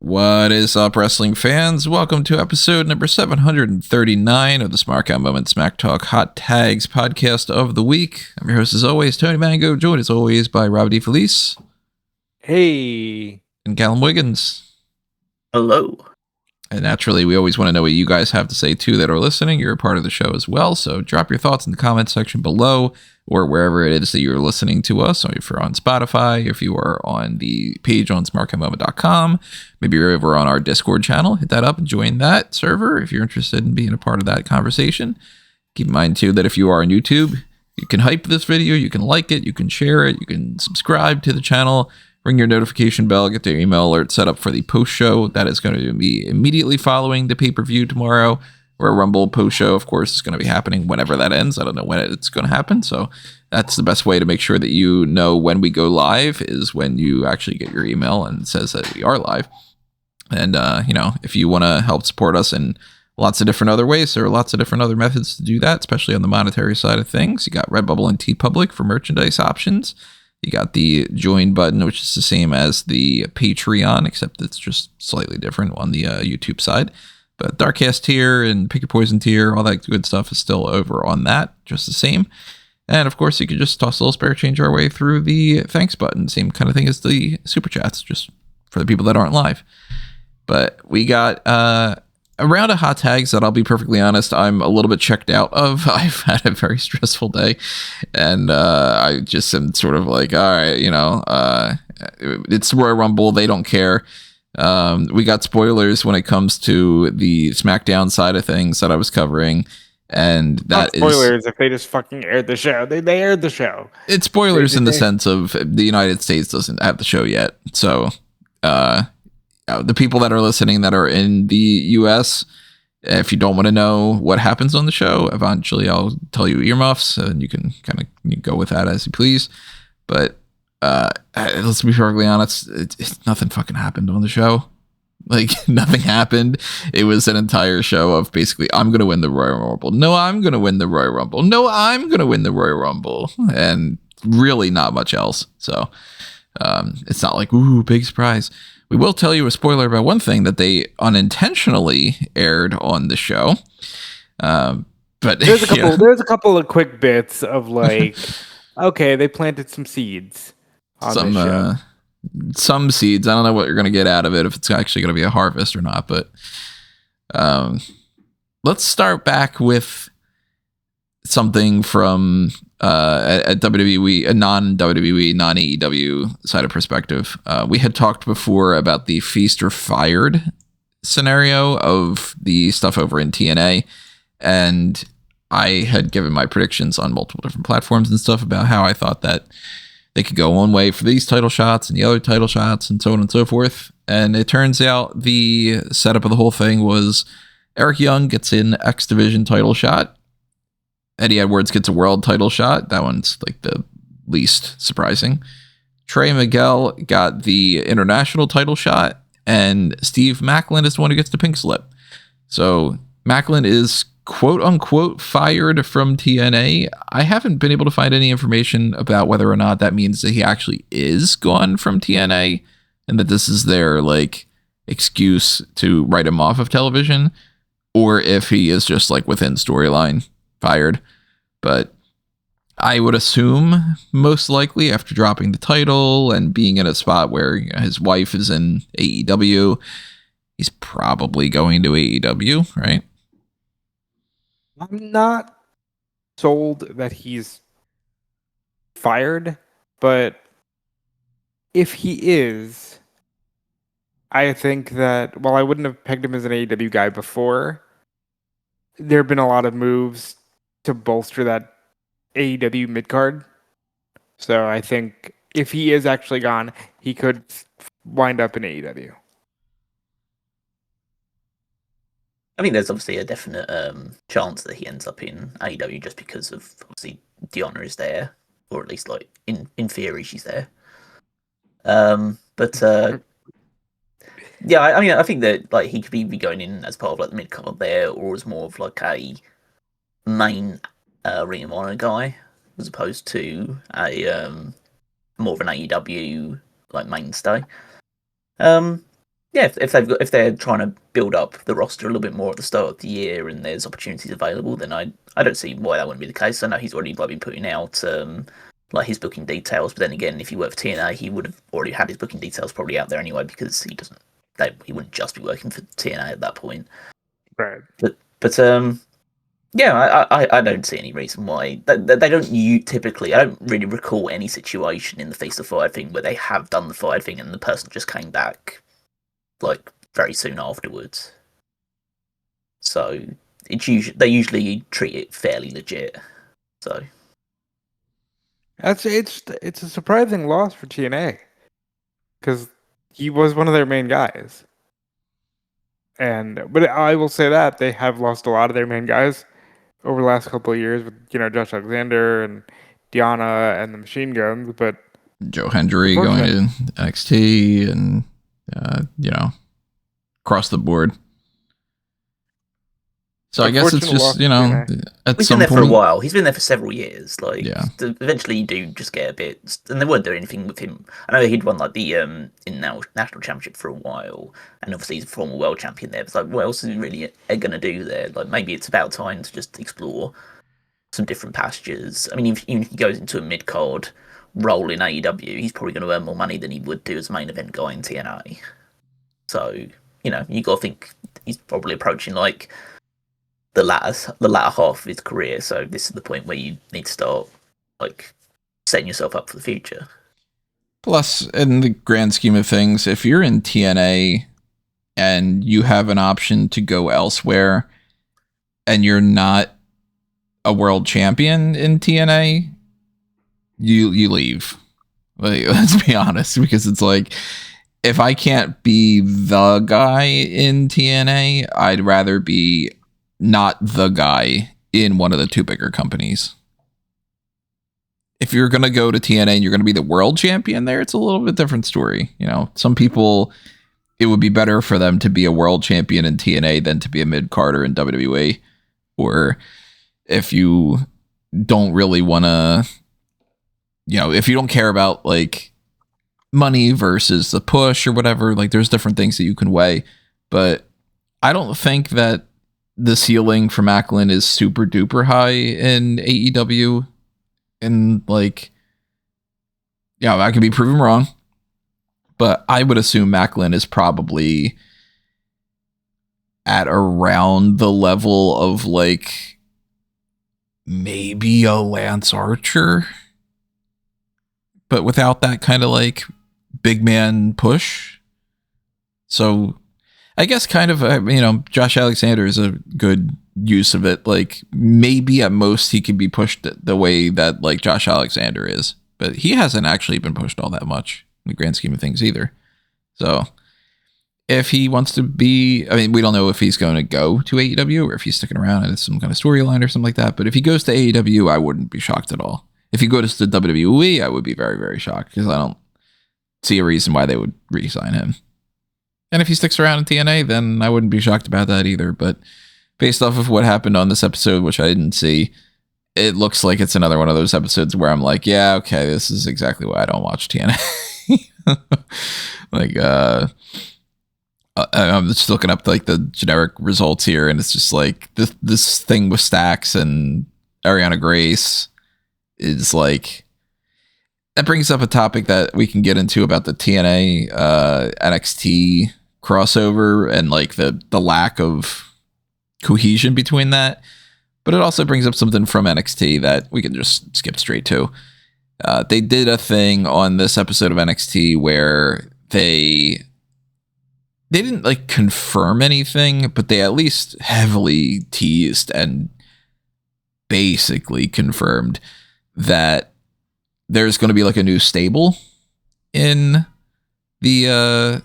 What is up, wrestling fans? Welcome to episode number 739 of the Smark Out Moment Smack Talk Hot Tags podcast of the week. I'm your host, as always, Tony Mango, joined as always by Rob DeFelice. Hey. And Callum Wiggins. Hello. And naturally, we always want to know what you guys have to say, too, that are listening. You're a part of the show as well, so drop your thoughts in the comments section below or wherever it is that you're listening to us. So if you're on Spotify, if you are on the page on smarkoutmoment.com, maybe you're over on our Discord channel, hit that up and join that server if you're interested in being a part of that conversation. Keep in mind, too, that if you are on YouTube, you can hype this video, you can like it, you can share it, you can subscribe to the channel, ring your notification bell, get your email alert set up for the post show. That is going to be immediately following the pay-per-view tomorrow, where Rumble post show, of course, is going to be happening whenever that ends. I don't know when it's going to happen. So that's the best way to make sure that you know when we go live is when you actually get your email and it says that we are live. And, if you want to help support us in lots of different other ways, there are lots of different other methods to do that, especially on the monetary side of things. You got Redbubble and TeePublic for merchandise options. You got the join button, which is the same as the Patreon, except it's just slightly different on the YouTube side. But Darkcast tier and Pick Your Poison tier, all that good stuff is still over on that, just the same. And of course, you can just toss a little spare change our way through the thanks button. Same kind of thing as the super chats, just for the people that aren't live. But we got a round of hot tags that I'll be perfectly honest, I'm a little bit checked out of. I've had a very stressful day, and I just am sort of like, all right, it's Royal Rumble. They don't care. We got spoilers when it comes to the SmackDown side of things that I was covering, and that Not spoilers if they just fucking aired the show. They aired the show. It's spoilers in the sense of the United States doesn't have the show yet, so the people that are listening that are in the US, if you don't want to know what happens on the show, eventually I'll tell you earmuffs and you can kind of go with that as you please. But let's be perfectly honest, it's nothing fucking happened on the show. Like, nothing happened. It was an entire show of basically, I'm going to win the Royal Rumble. No, I'm going to win the Royal Rumble. No, I'm going to win the Royal Rumble. And really not much else. So it's not like, ooh, big surprise. We will tell you a spoiler about one thing that they unintentionally aired on the show. But there's a couple of quick bits of like, okay, they planted some seeds on the show. Some seeds. I don't know what you're going to get out of it, if it's actually going to be a harvest or not. But let's start back with something from at WWE, a non-WWE, non-AEW side of perspective. We had talked before about the Feast or Fired scenario of the stuff over in TNA, and I had given my predictions on multiple different platforms and stuff about how I thought that they could go one way for these title shots and the other title shots and so on and so forth. And it turns out the setup of the whole thing was Eric Young gets an X Division title shot. Eddie Edwards gets a world title shot. That one's like the least surprising. Trey Miguel got the international title shot, and Steve Maclin is the one who gets the pink slip. So Maclin is quote unquote fired from TNA. I haven't been able to find any information about whether or not that means that he actually is gone from TNA and that this is their like excuse to write him off of television, or if he is just like within storyline fired. But I would assume most likely after dropping the title and being in a spot where his wife is in AEW, he's probably going to AEW, right? I'm not sold that he's fired, but if he is, I think that while I wouldn't have pegged him as an AEW guy before, there have been a lot of moves to bolster that AEW midcard. So I think if he is actually gone, he could wind up in AEW. I mean, there's obviously a definite chance that he ends up in AEW just because of, obviously, Deonna is there, or at least, like, in theory, she's there. Yeah, I mean, I think that like he could be going in as part of like the mid card there, or as more of like a main Ring of Honor guy, as opposed to a more of an AEW like mainstay. Yeah, if they're trying to build up the roster a little bit more at the start of the year and there's opportunities available, then I don't see why that wouldn't be the case. I know he's already been putting out like his booking details, but then again, if he worked for TNA, he would have already had his booking details probably out there anyway because he wouldn't just be working for TNA at that point. Right. But yeah, I don't see any reason why they don't typically. I don't really recall any situation in the Feast of Fire thing where they have done the Fire thing and the person just came back like very soon afterwards. So they usually treat it fairly legit. So It's a surprising loss for TNA because he was one of their main guys. But I will say that they have lost a lot of their main guys over the last couple of years with Josh Alexander and Diana and the Machine Guns, but Joe Hendry going to NXT and across the board. So I guess it's just, at he's some been there point for a while. He's been there for several years. Yeah. Eventually you do just get a bit, and they weren't doing anything with him. I know he'd won like the national championship for a while, and obviously he's a former world champion there. But it's like, what else is he really going to do there? Like maybe it's about time to just explore some different pastures. I mean, even if he goes into a mid card role in AEW, he's probably going to earn more money than he would do as a main event guy in TNA. So you got to think he's probably approaching like the latter half of his career. So this is the point where you need to start like setting yourself up for the future. Plus, in the grand scheme of things, if you're in TNA and you have an option to go elsewhere and you're not a world champion in TNA, you leave. Like, let's be honest, because it's like, if I can't be the guy in TNA, I'd rather be not the guy in one of the two bigger companies. If you're going to go to TNA and you're going to be the world champion there, it's a little bit different story. Some people, it would be better for them to be a world champion in TNA than to be a mid-carder in WWE. Or if you don't really want to, if you don't care about like money versus the push or whatever, like there's different things that you can weigh. But I don't think that the ceiling for Maclin is super duper high in AEW. And like, I could be proven wrong, but I would assume Maclin is probably at around the level of like maybe a Lance Archer, but without that kind of like big man push. So I guess kind of, Josh Alexander is a good use of it. Like maybe at most he could be pushed the way that like Josh Alexander is, but he hasn't actually been pushed all that much in the grand scheme of things either. So if he wants to be, we don't know if he's going to go to AEW or if he's sticking around and it's some kind of storyline or something like that. But if he goes to AEW, I wouldn't be shocked at all. If he goes to WWE, I would be very, very shocked because I don't see a reason why they would re-sign him. And if he sticks around in TNA, then I wouldn't be shocked about that either. But based off of what happened on this episode, which I didn't see, it looks like it's another one of those episodes where I'm like, yeah, okay, this is exactly why I don't watch TNA. Like, I'm just looking up like the generic results here, and it's just like this thing with Stacks and Arianna Grace is like, that brings up a topic that we can get into about the TNA NXT crossover and like the lack of cohesion between that. But it also brings up something from NXT that we can just skip straight to. They did a thing on this episode of NXT where they didn't like confirm anything, but they at least heavily teased and basically confirmed that there's going to be like a new stable in the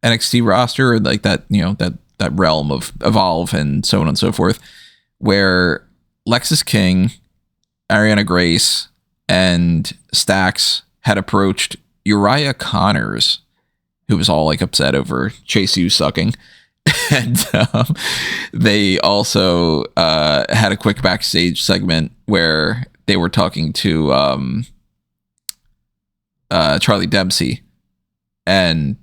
NXT roster, like that, that realm of Evolve and so on and so forth, where Lexis King, Arianna Grace, and Stacks had approached Uriah Connors, who was all like upset over Chase U sucking. And they also had a quick backstage segment where they were talking to Charlie Dempsey, and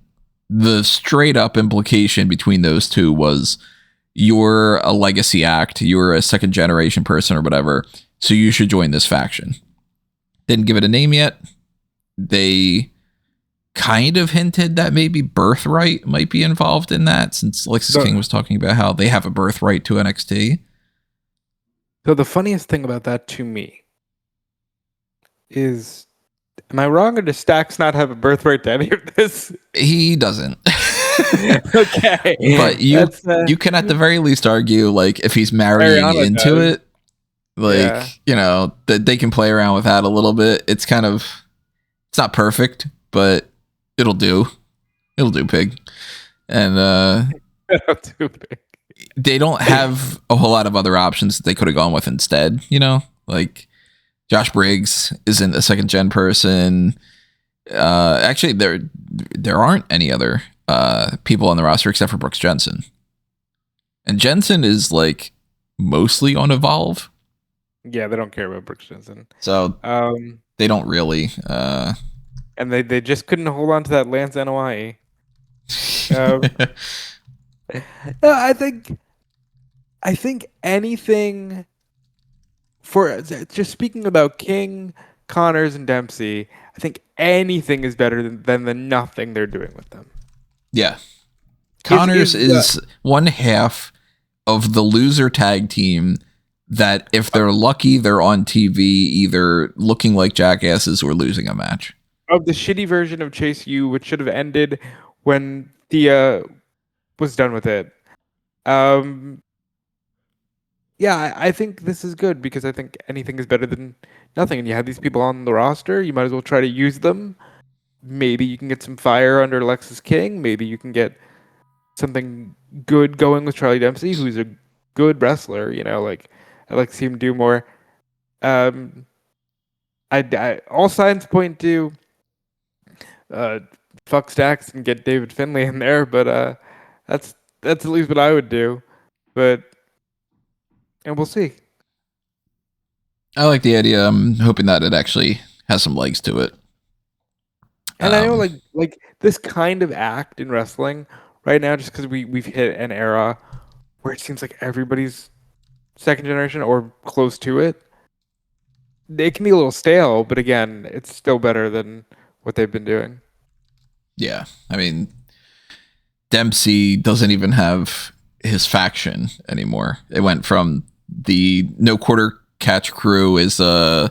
the straight up implication between those two was you're a legacy act, you're a second generation person or whatever, so you should join this faction. Didn't give it a name yet. They kind of hinted that maybe Birthright might be involved in that, since Lexis King was talking about how they have a birthright to NXT. So the funniest thing about that to me is, am I wrong, or does Stax not have a birthright to any of this? He doesn't. Okay. But you can at the very least argue, like, if he's marrying Arianna into does. it, like, you know, that they can play around with that a little bit. It's kind of, it's not perfect, but it'll do. It'll do, pig. And Too big. they don't have a whole lot of other options that they could have gone with instead, you know? Like, Josh Briggs isn't a second gen person. Actually, there aren't any other people on the roster except for Brooks Jensen. And Jensen is, like, mostly on Evolve. Yeah, they don't care about Brooks Jensen. So they don't really. And they just couldn't hold on to that Lance NOI. No, I think anything for just speaking about King, Connors, and Dempsey, I think anything is better than the nothing they're doing with them. Yeah. Connors is one half of the loser tag team that, if they're lucky, they're on TV either looking like jackasses or losing a match. Of the shitty version of Chase U, which should have ended when Thea was done with it. Yeah, I think this is good because I think anything is better than nothing. And you have these people on the roster, you might as well try to use them. Maybe you can get some fire under Lexis King. Maybe you can get something good going with Charlie Dempsey, who's a good wrestler. You know, like, I'd like to see him do more. I all signs point to fuck Stacks and get David Finlay in there, but that's at least what I would do. And we'll see. I like the idea. I'm hoping that it actually has some legs to it. And I know, like this kind of act in wrestling right now, just because we've hit an era where it seems like everybody's second generation or close to it. It can be a little stale, but again, it's still better than what they've been doing. Yeah, I mean, Dempsey doesn't even have his faction anymore. It went from the no quarter catch crew is Drew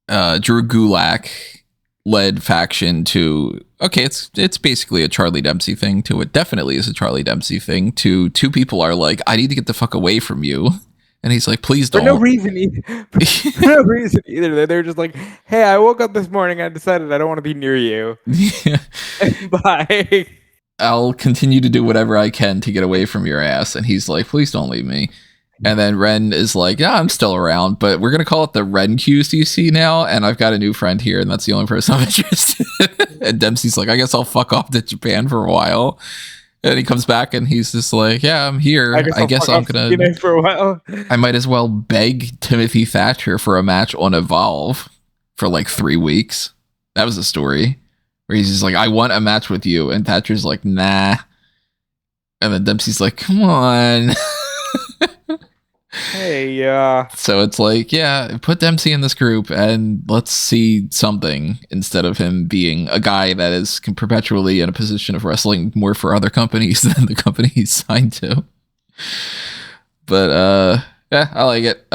Gulak led faction to, okay, it's basically a Charlie Dempsey thing, to it definitely is a Charlie Dempsey thing, to two people are like, I need to get the fuck away from you. And he's like, please don't. For no reason either. They're just like, hey, I woke up this morning, I decided I don't want to be near you. Bye. I'll continue to do whatever I can to get away from your ass. And he's like, please don't leave me. And then Ren is like, yeah, I'm still around, but we're going to call it the Ren QCC now. And I've got a new friend here, and that's the only person I'm interested in. And Dempsey's like, I guess I'll fuck off to Japan for a while. And he comes back and he's just like, yeah, I'm here. I guess I'm going to, for a while. I might as well beg Timothy Thatcher for a match on Evolve for like 3 weeks. That was the story. Where he's just like, I want a match with you. And Thatcher's like, nah. And then Dempsey's like, come on. Hey, So it's like, yeah, put Dempsey in this group and let's see something, instead of him being a guy that is perpetually in a position of wrestling more for other companies than the company he's signed to. But yeah, I like it.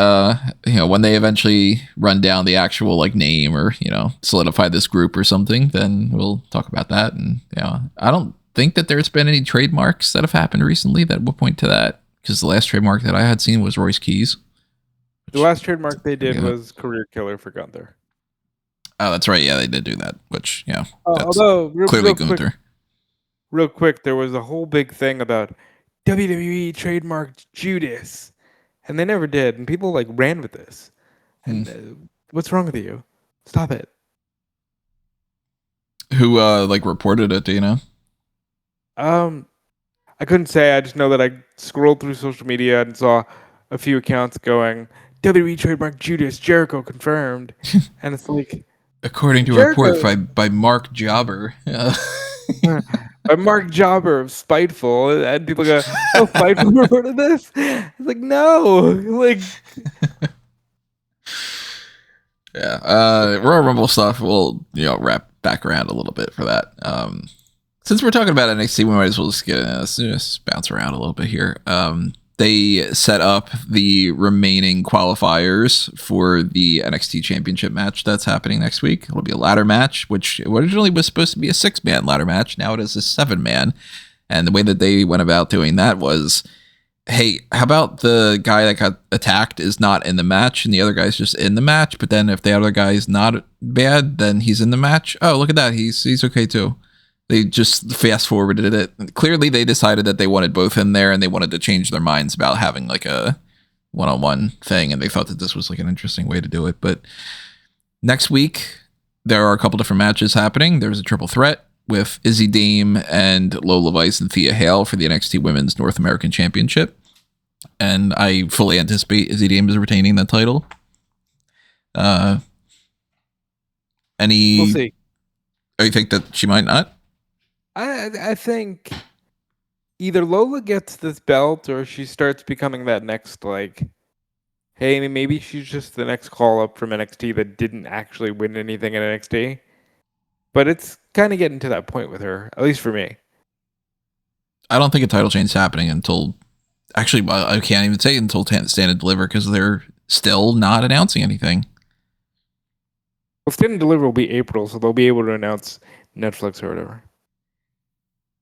You know, when they eventually run down the actual like name, or, you know, solidify this group or something, then we'll talk about that. And yeah, I don't think that there's been any trademarks that have happened recently that will point to that, because the last trademark that I had seen was Royce Keys. The last trademark they did was Career Killer for Gunther. Oh, that's right. Yeah, they did do that, which, yeah, that's although clearly Gunther. Real quick, there was a whole big thing about WWE trademarked Judas, and they never did, and people like ran with this. And what's wrong with you? Stop it. Who like reported it? Do you know? I couldn't say. I just know that I scrolled through social media and saw a few accounts going, WWE trademark Judas, Jericho confirmed. And it's like, according to a report by Mark Jobber. By Mark Jobber of Spiteful, and people go, "Oh, Spiteful reported this." It's like, no, like, Yeah. Royal Rumble stuff. We'll wrap back around a little bit for that. Since we're talking about NXT, we might as well just just bounce around a little bit here. They set up the remaining qualifiers for the NXT Championship match that's happening next week. It'll be a ladder match, which originally was supposed to be a 6-man ladder match. Now it is a 7-man. And the way that they went about doing that was, hey, how about the guy that got attacked is not in the match and the other guy's just in the match? But then if the other guy is not bad, then he's in the match. Oh, look at that. He's okay too. They just fast forwarded it. Clearly, they decided that they wanted both in there and they wanted to change their minds about having like a one-on-one thing. And they thought that this was like an interesting way to do it. But next week, there are a couple different matches happening. There's a triple threat with Izzy Dame and Lola Vice and Thea Hale for the NXT Women's North American Championship. And I fully anticipate Izzy Dame is retaining that title. we'll see. Oh, you think that she might not? I think either Lola gets this belt or she starts becoming that next, like, hey, maybe she's just the next call up from NXT that didn't actually win anything in NXT. But it's kind of getting to that point with her, at least for me. I don't think a title change is happening until, actually, I can't even say until Stand and Deliver because they're still not announcing anything. Well, Stand and Deliver will be April, so they'll be able to announce Netflix or whatever.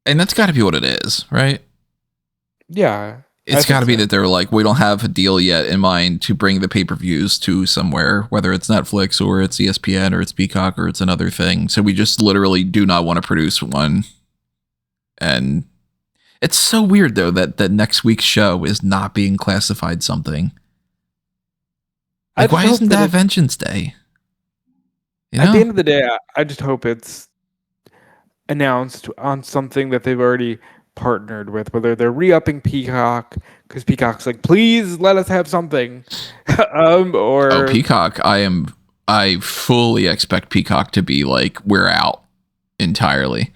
And that's got to be what it is, right? Yeah. It's got to be that they're like, we don't have a deal yet in mind to bring the pay-per-views to somewhere, whether it's Netflix or it's ESPN or it's Peacock or it's another thing. So we just literally do not want to produce one. And it's so weird, though, that the next week's show is not being classified something. Like, why isn't that Vengeance Day? At the end of the day, I just hope it's announced on something that they've already partnered with, whether they're re-upping Peacock because Peacock's like, please let us have something, or Peacock. I fully expect Peacock to be like, we're out entirely.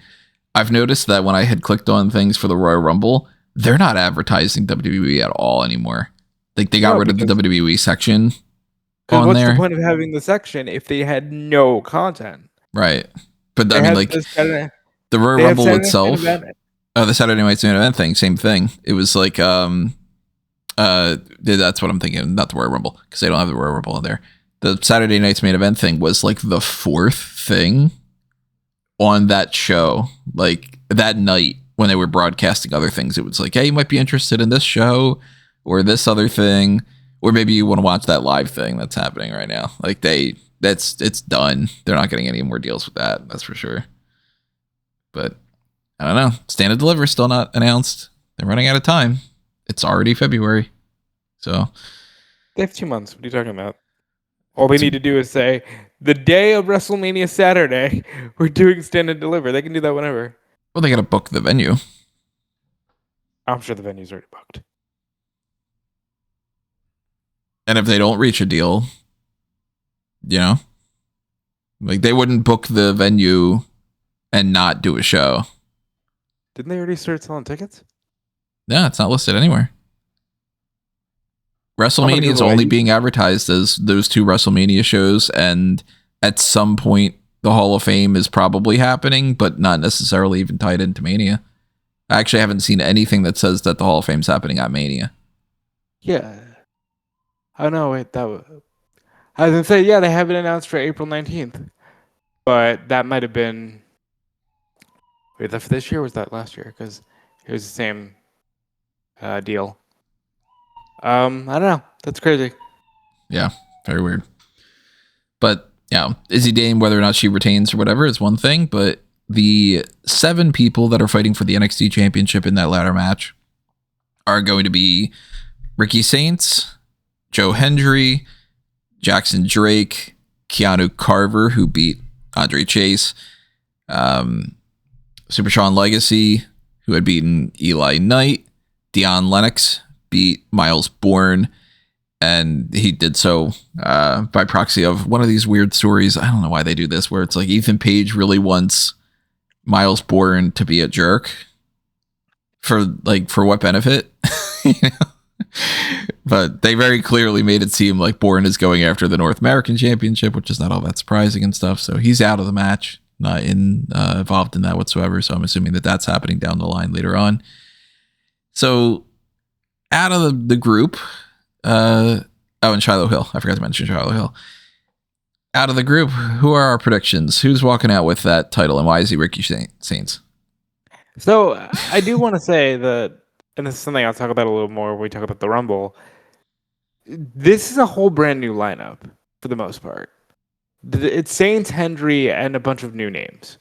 I've noticed that when I had clicked on things for the Royal Rumble, they're not advertising WWE at all anymore. Like they got rid of the WWE section on what's there. The point of having the section if they had no content? Right. But I mean, like the Royal Rumble itself. Oh, the Saturday Night's Main Event thing, same thing. It was like, that's what I'm thinking. Not the Royal Rumble because they don't have the Royal Rumble in there. The Saturday Night's Main Event thing was like the 4th thing on that show. Like that night when they were broadcasting other things, it was like, hey, you might be interested in this show or this other thing, or maybe you want to watch that live thing that's happening right now. Like it's done. They're not getting any more deals with that. That's for sure. But I don't know. Stand and Deliver still not announced. They're running out of time. It's already February. So they have 2 months. What are you talking about? All they need to do is say, the day of WrestleMania Saturday, we're doing Stand and Deliver. They can do that whenever. Well, they got to book the venue. I'm sure the venue's already booked. And if they don't reach a deal, like they wouldn't book the venue and not do a show. Didn't they already start selling tickets? No, it's not listed anywhere. WrestleMania is only being advertised as those 2 WrestleMania shows, and at some point, the Hall of Fame is probably happening, but not necessarily even tied into Mania. I actually haven't seen anything that says that the Hall of Fame's happening at Mania. Yeah. Oh, no, wait, I was going to say, yeah, they have it announced for April 19th, but that might have been... Wait, that for this year or was that last year? Because it was the same deal. I don't know. That's crazy. Yeah, very weird. But, Izzy Dame, whether or not she retains or whatever is one thing, but the 7 people that are fighting for the NXT Championship in that ladder match are going to be Ricky Saints, Joe Hendry, Jackson Drake, Keanu Carver, who beat Andre Chase, Super Sean Legacy, who had beaten Eli Knight. Deion Lennox beat Miles Bourne, and he did so by proxy of one of these weird stories. I don't know why they do this, where it's like Ethan Page really wants Miles Bourne to be a jerk for what benefit? You know? But they very clearly made it seem like Bourne is going after the North American Championship, which is not all that surprising and stuff. So he's out of the match, not involved in that whatsoever. So I'm assuming that that's happening down the line later on. So out of the group, and Shiloh Hill. I forgot to mention Shiloh Hill. Out of the group, who are our predictions? Who's walking out with that title, and why is he Ricky Saints? So I do want to say that, and this is something I'll talk about a little more when we talk about the Rumble. This is a whole brand new lineup for the most part. It's Saints, Hendry, and a bunch of new names.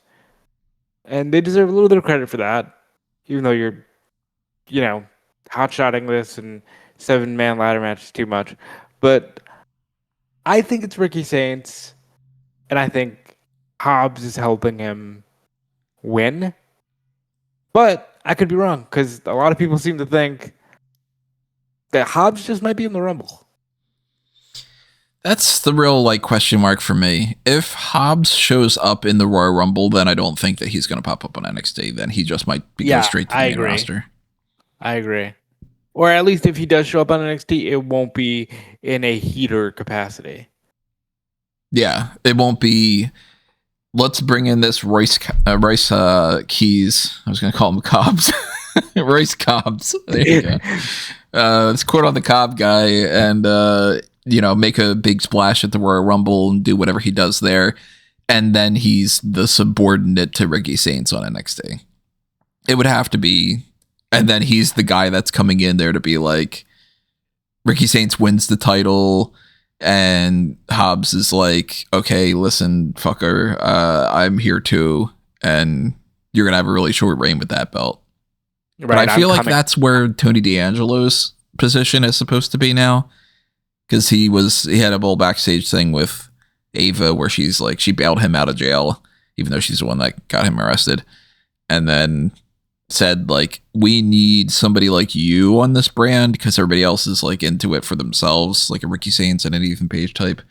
And they deserve a little bit of credit for that, even though you're, hot-shotting this and 7-man ladder match is too much. But I think it's Ricky Saints, and I think Hobbs is helping him win. But I could be wrong, because a lot of people seem to think that Hobbs just might be in the Rumble. That's the real question mark for me. If Hobbs shows up in the Royal Rumble, then I don't think that he's going to pop up on NXT. Then he just might be going straight to the main roster. I agree. Or at least if he does show up on NXT, it won't be in a heater capacity. Yeah, it won't be. Let's bring in this Royce Keys. I was going to call him Cobbs. Royce Cobbs. There you go. Let's quote on the Cobb guy and, make a big splash at the Royal Rumble and do whatever he does there. And then he's the subordinate to Ricky Saints on NXT. It would have to be. And then he's the guy that's coming in there to be like, Ricky Saints wins the title. And Hobbs is like, okay, listen, fucker, I'm here too. And you're going to have a really short reign with that belt. Right, but I feel like that's where Tony D'Angelo's position is supposed to be now. Because he had a whole backstage thing with Ava where she's like, she bailed him out of jail, even though she's the one that got him arrested. And then said, we need somebody like you on this brand because everybody else is into it for themselves, like a Ricky Saints and an Ethan Page type.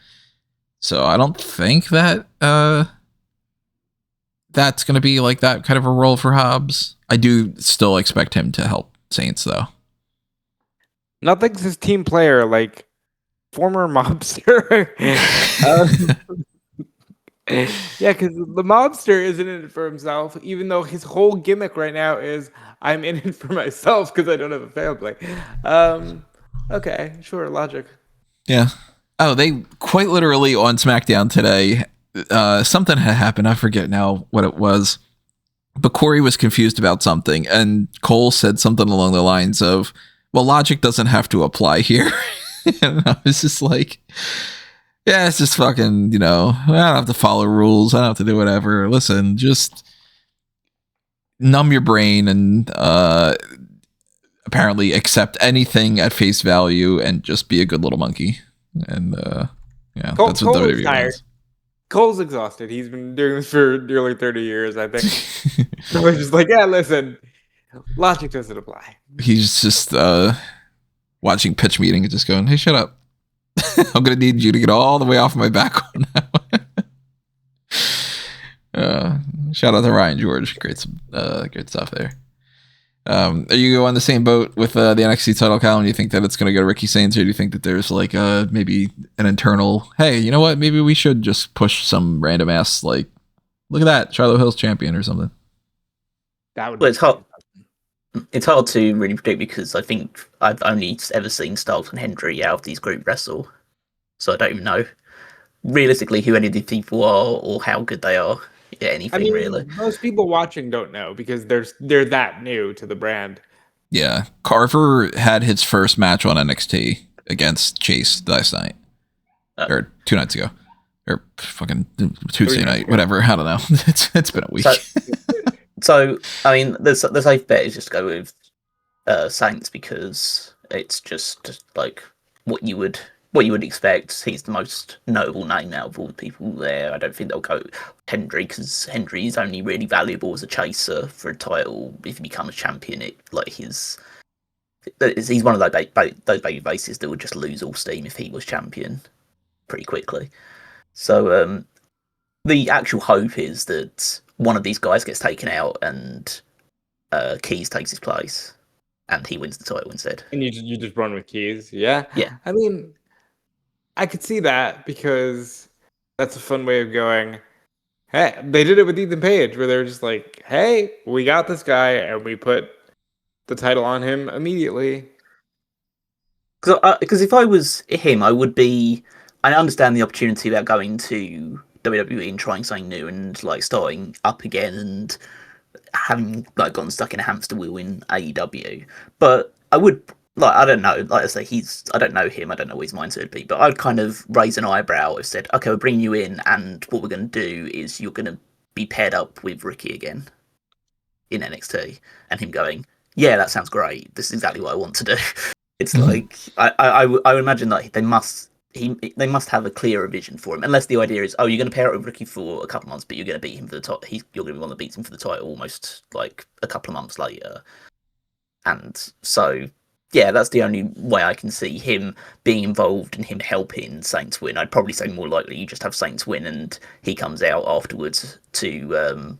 So I don't think that that's going to be that kind of a role for Hobbs. I do still expect him to help Saints, though. Nothing's his team player, former mobster. Yeah, because the mobster isn't in it for himself, even though his whole gimmick right now is I'm in it for myself because I don't have a family. Okay, sure, logic. Yeah. Oh, they quite literally on SmackDown today, something had happened. I forget now what it was. But Corey was confused about something, and Cole said something along the lines of, well, logic doesn't have to apply here. And I was just like, yeah, it's just fucking, I don't have to follow rules. I don't have to do whatever. Listen, just numb your brain and apparently accept anything at face value and just be a good little monkey. And yeah, that's what WWE does. Cole's exhausted. He's been doing this for nearly 30 years, I think. So he's just like, yeah, listen, logic doesn't apply. He's just watching pitch meeting and just going, hey, shut up. I'm going to need you to get all the way off my back on that one. Shout out to Ryan George. Great stuff there. Are you on the same boat with the NXT title, Colin? Do you think that it's going to go to Ricky Saints, or do you think that there's maybe an internal, hey, you know what? Maybe we should just push some random ass, look at that, Charlotte Hill's champion or something? That would. Well, it's hard to really predict because I think I've only ever seen Styles and Hendry out of these group wrestle, so I don't even know realistically who any of these people are or how good they are. Yeah, anything really. Most people watching don't know because they're that new to the brand. Yeah, Carver had his first match on NXT against Chase last night, or 2 nights ago, or fucking Tuesday night, whatever. I don't know. It's been a week. So I mean, the safe bet is just go with Saints because it's just what you would expect. He's the most notable name out of all the people there. I don't think they'll go Hendry because Hendry is only really valuable as a chaser for a title. If he becomes a champion, he's one of those baby faces that would just lose all steam if he was champion pretty quickly. So the actual hope is that one of these guys gets taken out and Keys takes his place, and he wins the title instead. And you just run with Keys, yeah? Yeah. I mean, I could see that because that's a fun way of going, hey, they did it with Ethan Page, where they're just like, hey, we got this guy, and we put the title on him immediately. Because if I was him, I would be. I understand the opportunity about going to WWE and trying something new and like starting up again and having like gotten stuck in a hamster wheel in AEW. But I would like I don't know. Like I say, I don't know him. I don't know what his mindset would be. But I'd kind of raise an eyebrow if said, okay, we'll bring you in, and what we're going to do is you're going to be paired up with Ricky again in NXT, and him going, yeah, that sounds great. This is exactly what I want to do. It's like I would imagine that they must have a clearer vision for him. Unless the idea is, oh, you're going to pair up with Ricky for a couple of months, but you're going to beat him for the title. You're going to be one that beats him for the title almost like a couple of months later. And so, yeah, that's the only way I can see him being involved and him helping Saints win. I'd probably say more likely you just have Saints win and he comes out afterwards to and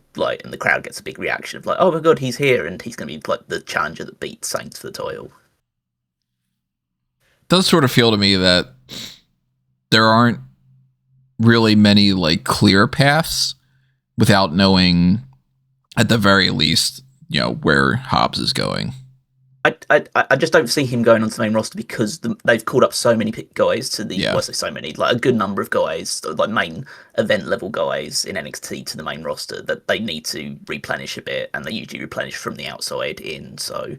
the crowd gets a big reaction of like, oh my god, he's here, and he's going to be like the challenger that beats Saints for the title. Does sort of feel to me that there aren't really many like clear paths without knowing at the very least, where Hobbs is going. I just don't see him going onto the main roster because they've called up so many guys to the well, I say so many, like a good number of guys, like main event level guys in NXT to the main roster that they need to replenish a bit, and they usually replenish from the outside in. So,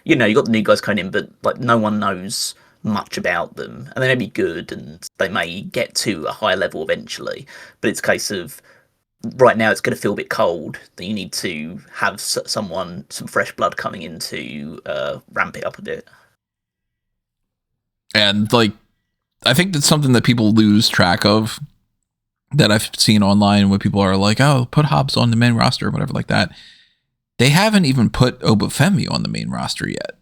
you got the new guys coming in, but like no one knows much about them, and they may be good and they may get to a high level eventually, but it's a case of right now it's going to feel a bit cold that you need to have some fresh blood coming in to ramp it up a bit. And like I think that's something that people lose track of, that I've seen online when people are like, oh, put Hobbs on the main roster or whatever like that. They haven't even put Obafemi on the main roster yet.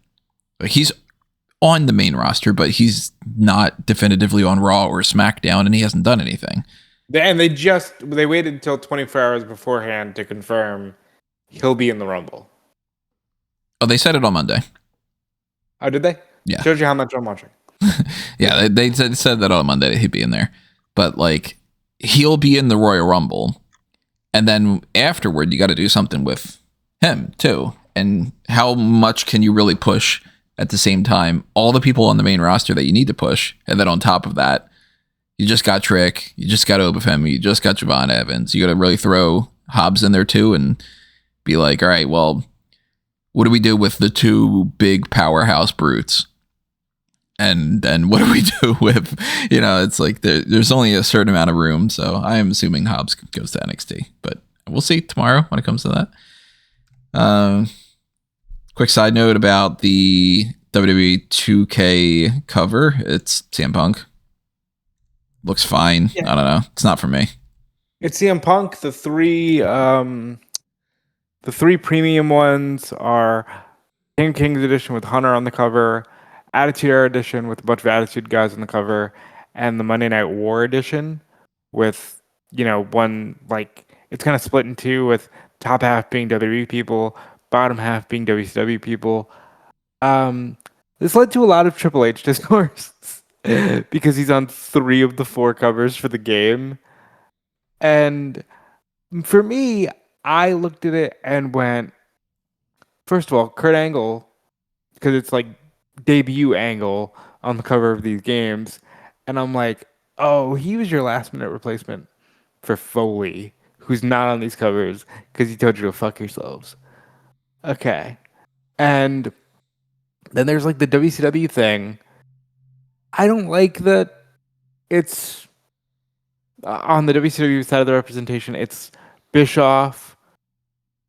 Like, he's on the main roster, but he's not definitively on Raw or SmackDown, and he hasn't done anything. And they waited until 24 hours beforehand to confirm he'll be in the Rumble. Oh, they said it on Monday. Oh, did they? Yeah. Shows you how much I'm watching. Yeah, they said that on Monday that he'd be in there. But like, he'll be in the Royal Rumble, and then afterward you got to do something with him too. And how much can you really push at the same time? All the people on the main roster that you need to push, and then on top of that, you just got Trick, you just got Obafemi, you just got Javon Evans. You got to really throw Hobbs in there too and be like, all right, well, what do we do with the two big powerhouse brutes? And then what do we do with, it's like there's only a certain amount of room. So I am assuming Hobbs goes to NXT, but we'll see tomorrow when it comes to that. Quick side note about the WWE 2K cover. It's CM Punk. Looks fine. Yeah. I don't know. It's not for me. It's CM Punk. The three premium ones are King's edition with Hunter on the cover, Attitude Era edition with a bunch of Attitude guys on the cover, and the Monday Night War edition with, one, like, it's kind of split in two with top half being WWE people, bottom half being WCW people. This led to a lot of Triple H discourse because he's on 3 of the 4 covers for the game. And for me, I looked at it and went, first of all, Kurt Angle, because it's like debut Angle on the cover of these games. And I'm like, oh, he was your last minute replacement for Foley, who's not on these covers because he told you to fuck yourselves. Okay. And then there's like the WCW thing. I don't like that it's on the WCW side of the representation, it's Bischoff,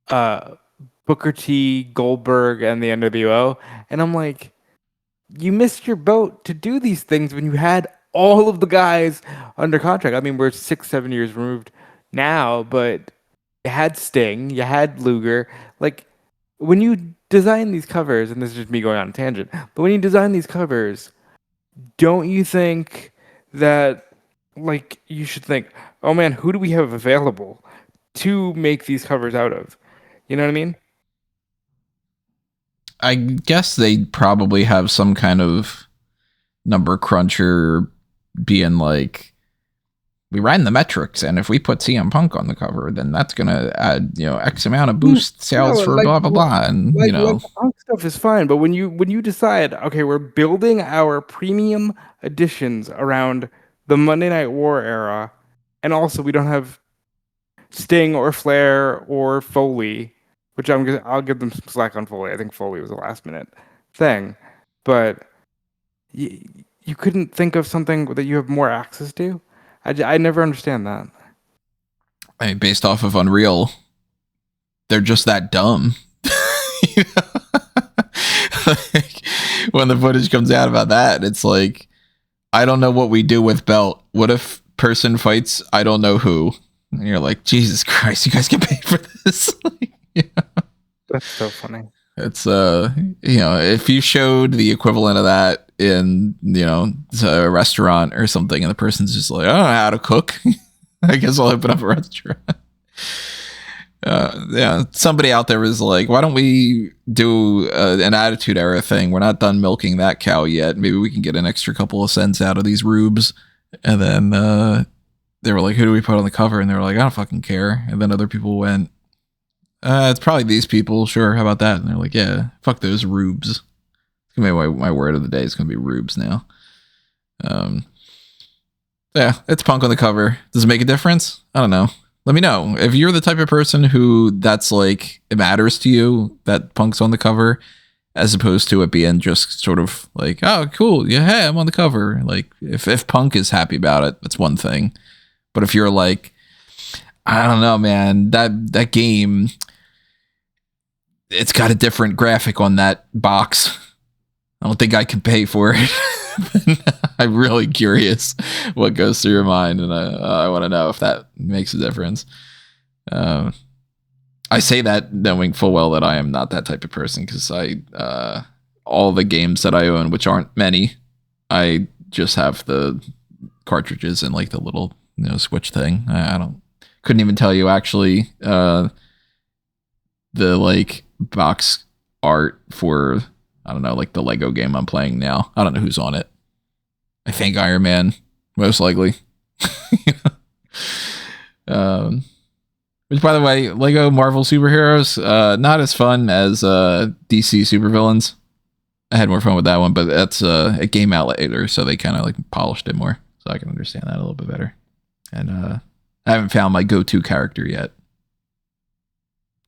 Booker T, Goldberg, and the NWO. And I'm like, you missed your boat to do these things when you had all of the guys under contract. I mean, we're 6-7 years removed now, but you had Sting, you had Luger. Like, when you design these covers, and this is just me going on a tangent, but when you design these covers, don't you think that, like, you should think, oh man, who do we have available to make these covers out of. You know what I mean? I guess they probably have some kind of number cruncher being like, we ran the metrics, and if we put CM Punk on the cover, then that's gonna add, X amount of boost sales for blah blah blah, and like the Punk stuff is fine, but when you decide, okay, we're building our premium editions around the Monday Night War era, and also we don't have Sting or Flair or Foley, which I'll give them some slack on Foley. I think Foley was a last minute thing, but you couldn't think of something that you have more access to. I never understand that. I mean, based off of Unreal, they're just that dumb. Like, when the footage comes out about that, it's like, I don't know what we do with belt. What if person fights I don't know who? And you're like, Jesus Christ, you guys get paid for this. That's so funny. It's if you showed the equivalent of that in a restaurant or something, and the person's just like, I don't know how to cook, I guess I'll open up a restaurant. Somebody out there was like, why don't we do an Attitude Era thing? We're not done milking that cow yet. Maybe we can get an extra couple of cents out of these rubes. And then they were like, who do we put on the cover? And they were like, I don't fucking care. And then other people went, it's probably these people. Sure, how about that? And they're like, yeah, fuck those rubes. It's gonna be my word of the day. It's gonna be rubes now. It's Punk on the cover. Does it make a difference? I don't know. Let me know if you're the type of person who that's like, it matters to you that Punk's on the cover, as opposed to it being just sort of like, oh, cool, yeah, hey, I'm on the cover. Like, if Punk is happy about it, that's one thing. But if you're like, I don't know, man, that game, it's got a different graphic on that box, I don't think I can pay for it. I'm really curious what goes through your mind, and I want to know if that makes a difference. I say that knowing full well that I am not that type of person, because all the games that I own, which aren't many, I just have the cartridges and like the little Switch thing. I couldn't even tell you actually the like box art for, I don't know, like the Lego game I'm playing now. I don't know who's on it. I think Iron Man, most likely. Which, by the way, Lego Marvel superheroes, not as fun as DC supervillains. I had more fun with that one, but that's a game outlet later, so they kind of like polished it more, so I can understand that a little bit better. And I haven't found my go-to character yet.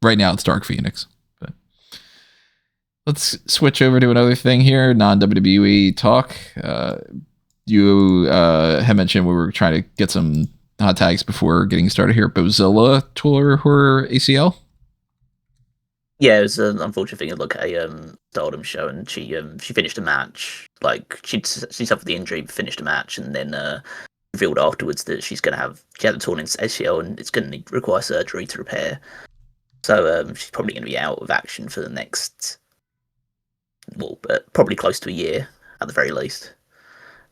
Right now, it's Dark Phoenix. But let's switch over to another thing here, non-WWE talk. You had mentioned we were trying to get some hot tags before getting started here. Bozilla tore her ACL. Yeah, it was an unfortunate thing. Look, a Stardom show, and she finished a match. Like she suffered the injury, finished a match, and then revealed afterwards that she had a torn ACL, and it's going to require surgery to repair. So she's probably going to be out of action for the next, probably close to a year at the very least.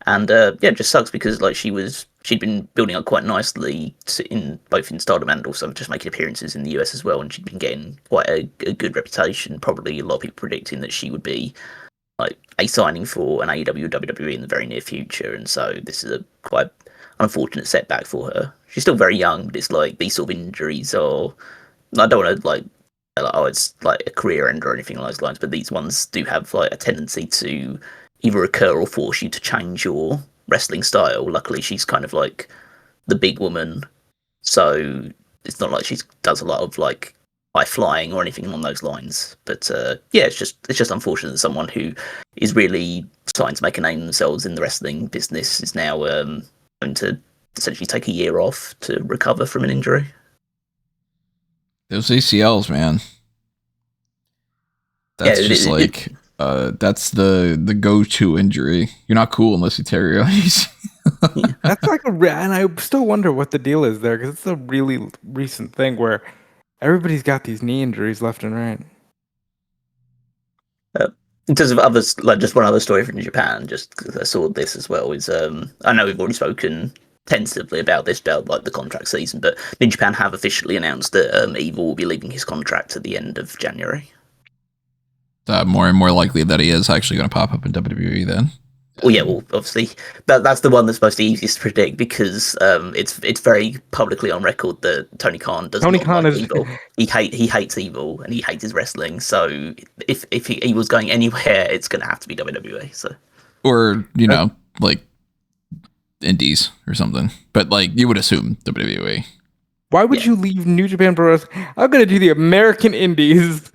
And it just sucks because like she'd been building up quite nicely both in Stardom and also just making appearances in the US as well, and she'd been getting quite a good reputation. Probably a lot of people predicting that she would be like a signing for an AEW WWE in the very near future, and so this is a quite unfortunate setback for her. She's still very young, but it's like these sort of injuries are, I don't want to like, oh, it's like a career ender or anything along those lines, but these ones do have like a tendency to either occur or force you to change your wrestling style. Luckily, she's kind of like the big woman, so it's not like she does a lot of like high flying or anything along those lines. But it's just unfortunate that someone who is really starting to make a name themselves in the wrestling business is now going to essentially take a year off to recover from an injury. Those ACLs, man. That's that's the go-to injury. You're not cool unless you tear your ACL. That's like and I still wonder what the deal is there, because it's a really recent thing where everybody's got these knee injuries left and right. In terms of others, like just one other story from Japan, just because I saw this as well, is I know we've already spoken tentatively about this, about like the contract season, but New Japan have officially announced that Eva will be leaving his contract at the end of January. More and more likely that he is actually going to pop up in WWE then. Well, yeah, well, obviously, that's the one that's most easiest to predict because it's very publicly on record that Tony Khan does not like Evil. He hates Evil and he hates his wrestling. So if he was going anywhere, it's going to have to be WWE. So, or like Indies or something, but like you would assume WWE. Why would you leave New Japan Pro Wrestling? I'm going to do the American Indies.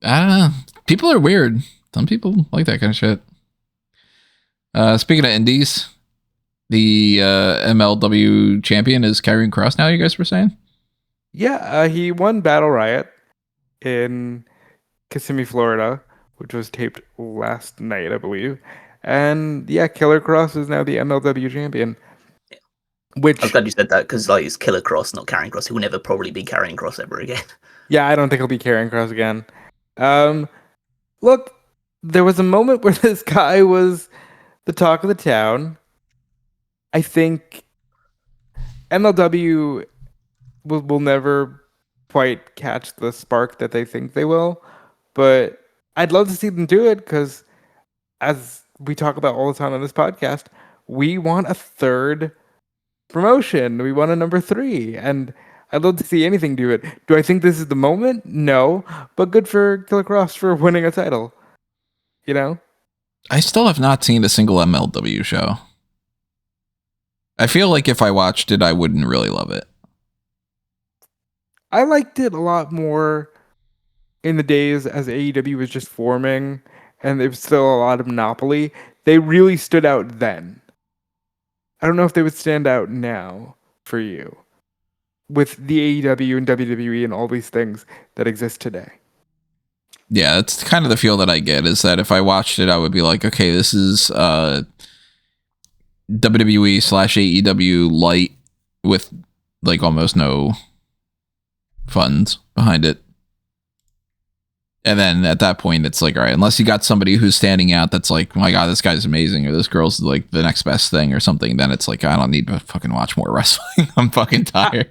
I don't know. People are weird. Some people like that kind of shit. Speaking of indies, the MLW champion is Karrion Kross now, you guys were saying? Yeah, he won Battle Riot in Kissimmee, Florida, which was taped last night, I believe. And yeah, Killer Kross is now the MLW champion. Which I'm glad you said that because like it's Killer Kross, not Karrion Kross. He will never probably be Karrion Kross ever again. Yeah, I don't think he'll be Karrion Kross again. Look, there was a moment where this guy was the talk of the town. I think MLW will never quite catch the spark that they think they will, but I'd love to see them do it because, as we talk about all the time on this podcast, we want a third promotion. We want a number 3, and I'd love to see anything do it. Do I think this is the moment? No, but good for Killer Kross for winning a title. I still have not seen a single MLW show. I feel like if I watched it, I wouldn't really love it. I liked it a lot more in the days as AEW was just forming and there was still a lot of monopoly. They really stood out then. I don't know if they would stand out now for you with the AEW and WWE and all these things that exist today. Yeah, it's kind of the feel that I get is that if I watched it, I would be like, okay, this is WWE/AEW light with like almost no funds behind it. And then at that point, it's like, all right, unless you got somebody who's standing out that's like, oh my God, this guy's amazing, or this girl's like the next best thing or something, then it's like, I don't need to fucking watch more wrestling. I'm fucking tired.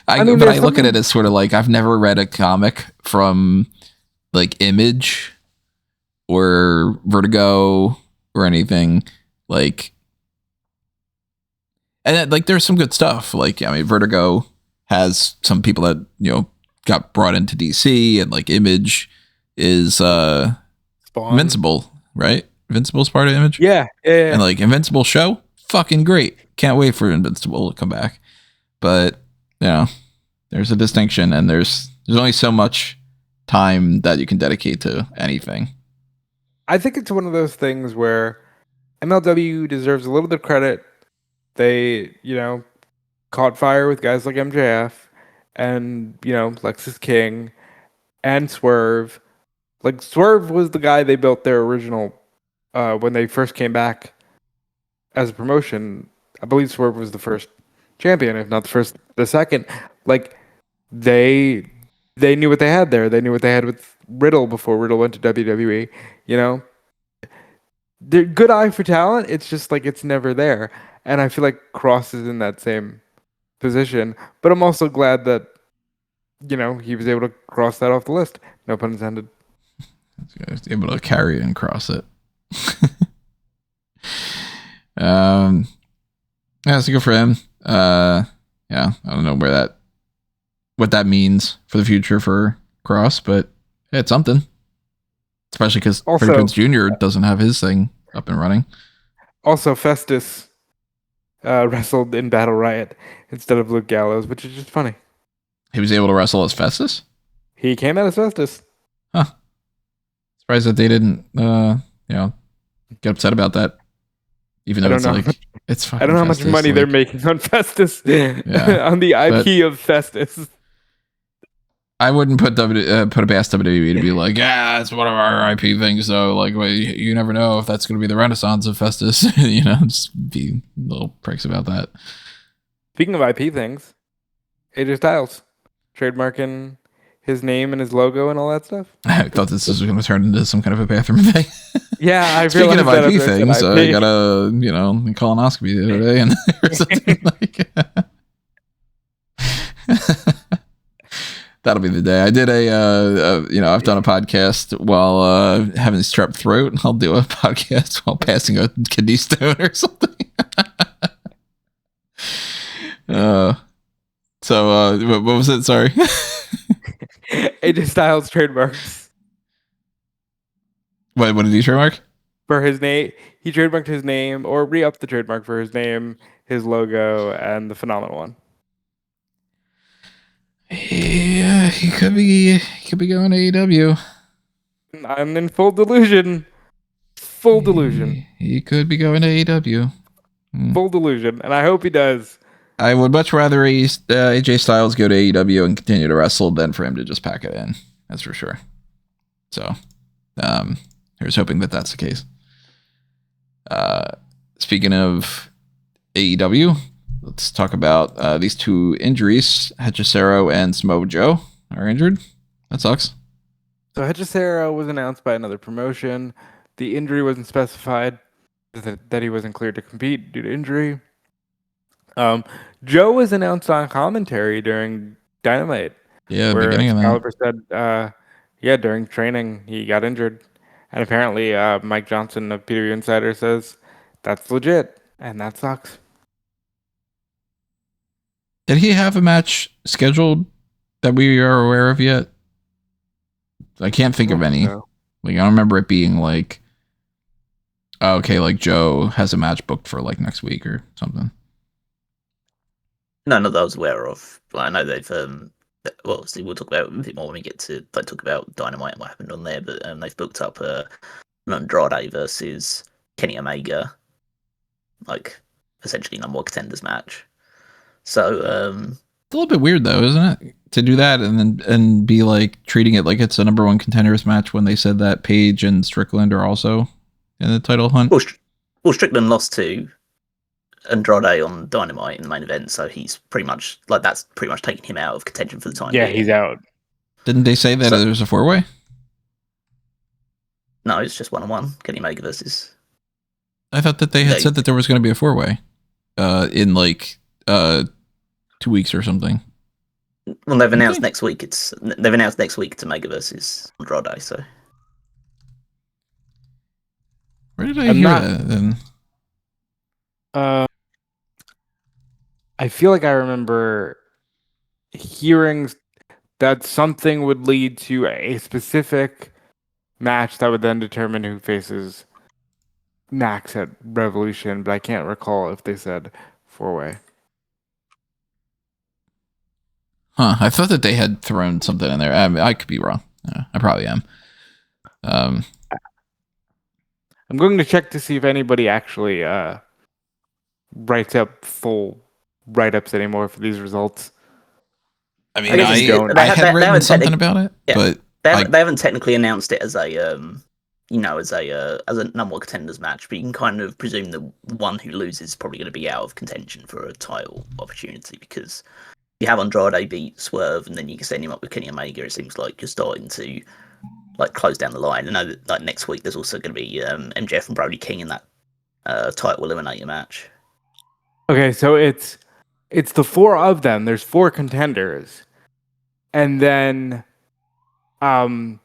I look at it as sort of like, I've never read a comic from like Image or Vertigo or anything like, and like there's some good stuff. Like, I mean, Vertigo has some people that got brought into DC, and like Image is Invincible, right? Invincible's part of Image. Yeah. And like Invincible show, fucking great. Can't wait for Invincible to come back. But there's a distinction, and there's only so much time that you can dedicate to anything. I think it's one of those things where MLW deserves a little bit of credit. They, caught fire with guys like MJF and, Lexis King and Swerve. Like, Swerve was the guy they built their original, when they first came back as a promotion. I believe Swerve was the first champion, if not the second. Like, they knew what they had there. They knew what they had with Riddle before Riddle went to WWE, They're good eye for talent. It's just like it's never there. And I feel like Kross is in that same position. But I'm also glad that, he was able to cross that off the list. No pun intended. He was able to carry and cross it. Yeah, it's good for him. Yeah, I don't know what that means for the future for Kross, but it's something. Especially because Freddie Prinze Jr. doesn't have his thing up and running. Also, Festus wrestled in Battle Riot instead of Luke Gallows, which is just funny. He was able to wrestle as Festus? He came out as Festus. Huh. Surprised that they didn't, get upset about that. Even though it's fucking I don't know how much Festus, money they're making on Festus, on the IP of Festus. I wouldn't put it past WWE to be like, yeah, it's one of our IP things, though. Like, well, you never know if that's going to be the renaissance of Festus. Just be little pricks about that. Speaking of IP things, AJ Styles trademarking his name and his logo and all that stuff. I thought this was going to turn into some kind of a bathroom thing. Yeah, I Speaking of IP things, I got a colonoscopy the other day, and or something That'll be the day. I did I've done a podcast while having strep throat. I'll do a podcast while passing a kidney stone or something. What was it? Sorry. AJ Styles trademarks. What did he trademark? For his name, he trademarked his name, or re-upped the trademark for his name, his logo, and the Phenomenal One. Yeah, he could be going to AEW. I'm in full delusion. Full delusion. He could be going to AEW. Full delusion, and I hope he does. I would much rather AJ Styles go to AEW and continue to wrestle than for him to just pack it in. That's for sure. So, here's hoping that that's the case. Speaking of AEW, let's talk about these two injuries. Hechicero and Samoa Joe are injured. That sucks. So Hechicero was announced by another promotion. The injury wasn't specified, that he wasn't cleared to compete due to injury. Joe was announced on commentary during Dynamite. Yeah, where beginning of Excalibur said, during training he got injured. And apparently Mike Johnson of PW Insider says that's legit, and that sucks. Did he have a match scheduled that we are aware of yet? I can't think of any. So. Like, I don't remember it being like, oh, okay, like Joe has a match booked for like next week or something. No, not that I was aware of. But I know they've see, we'll talk about it a bit more when we get to talk about Dynamite and what happened on there. But they've booked up Andrade versus Kenny Omega, like essentially number one contenders match. So it's a little bit weird though, isn't it, to do that and be like treating it like it's a number one contenders match when they said that Paige and Strickland are also in the title hunt. Well, Strickland lost to Andrade on Dynamite in the main event, so he's pretty much that's pretty much taking him out of contention for the time. Yeah, he's out. Didn't they say that there's a 4-way? No, it's just 1-on-1. Kenny Omega versus. I thought that they had said that there was going to be a 4-way in like 2 weeks or something. Well, they've announced next week. They've announced next week it's Omega versus Andrade. So where did I hear that then? I feel like I remember hearing that something would lead to a specific match that would then determine who faces Max at Revolution, but I can't recall if they said 4-way. Huh, I thought that they had thrown something in there. I could be wrong. I probably am. I'm going to check to see if anybody actually writes up full write-ups anymore for these results. I mean, I had written something about it, but they haven't technically announced it as a as a number one contenders match, but you can kind of presume the one who loses is probably going to be out of contention for a title opportunity, because you have Andrade beat Swerve and then you can send him up with Kenny Omega. It seems like you're starting to close down the line. I know that next week there's also going to be MJF and Brody King in that title eliminator match. Okay, so it's the four of them. There's four contenders. And then the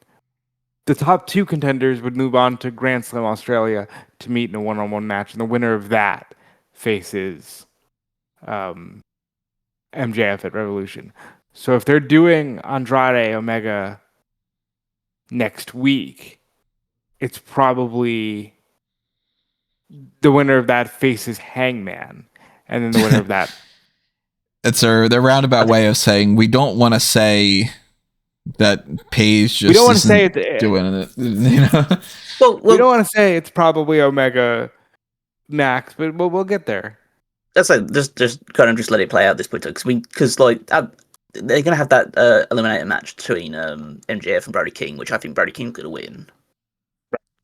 top two contenders would move on to Grand Slam Australia to meet in a one-on-one match. And the winner of that faces MJF at Revolution. So if they're doing Andrade Omega next week, it's probably the winner of that faces Hangman. And then the winner of that. It's their roundabout way of saying we don't want to say that Paige just we don't want to say it, doing it. You know? Well, we don't want to say it's probably Omega Max, but we'll get there. That's like just kind of just let it play out at this point, because they're gonna have that eliminator match between MJF and Brody King, which I think Brody King's gonna win.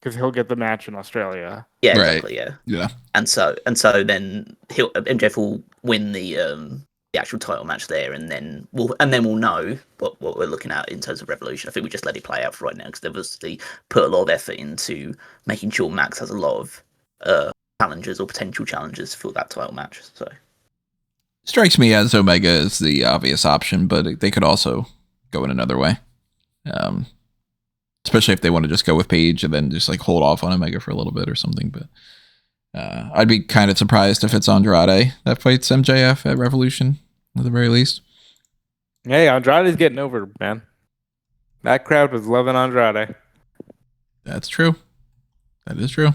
Because he'll get the match in Australia. Yeah, exactly. Right. Yeah. And so then MJF will win the actual title match there, and then we'll know what we're looking at in terms of Revolution. I think we just let it play out for right now, because they've obviously put a lot of effort into making sure Max has a lot of challengers or potential challengers for that title match. So strikes me as Omega is the obvious option, but they could also going another way. Especially if they want to just go with Paige and then just like hold off on Omega for a little bit or something. But I'd be kind of surprised if it's Andrade that fights MJF at Revolution at the very least. Hey, Andrade's getting over, man. That crowd was loving Andrade. That's true. That is true.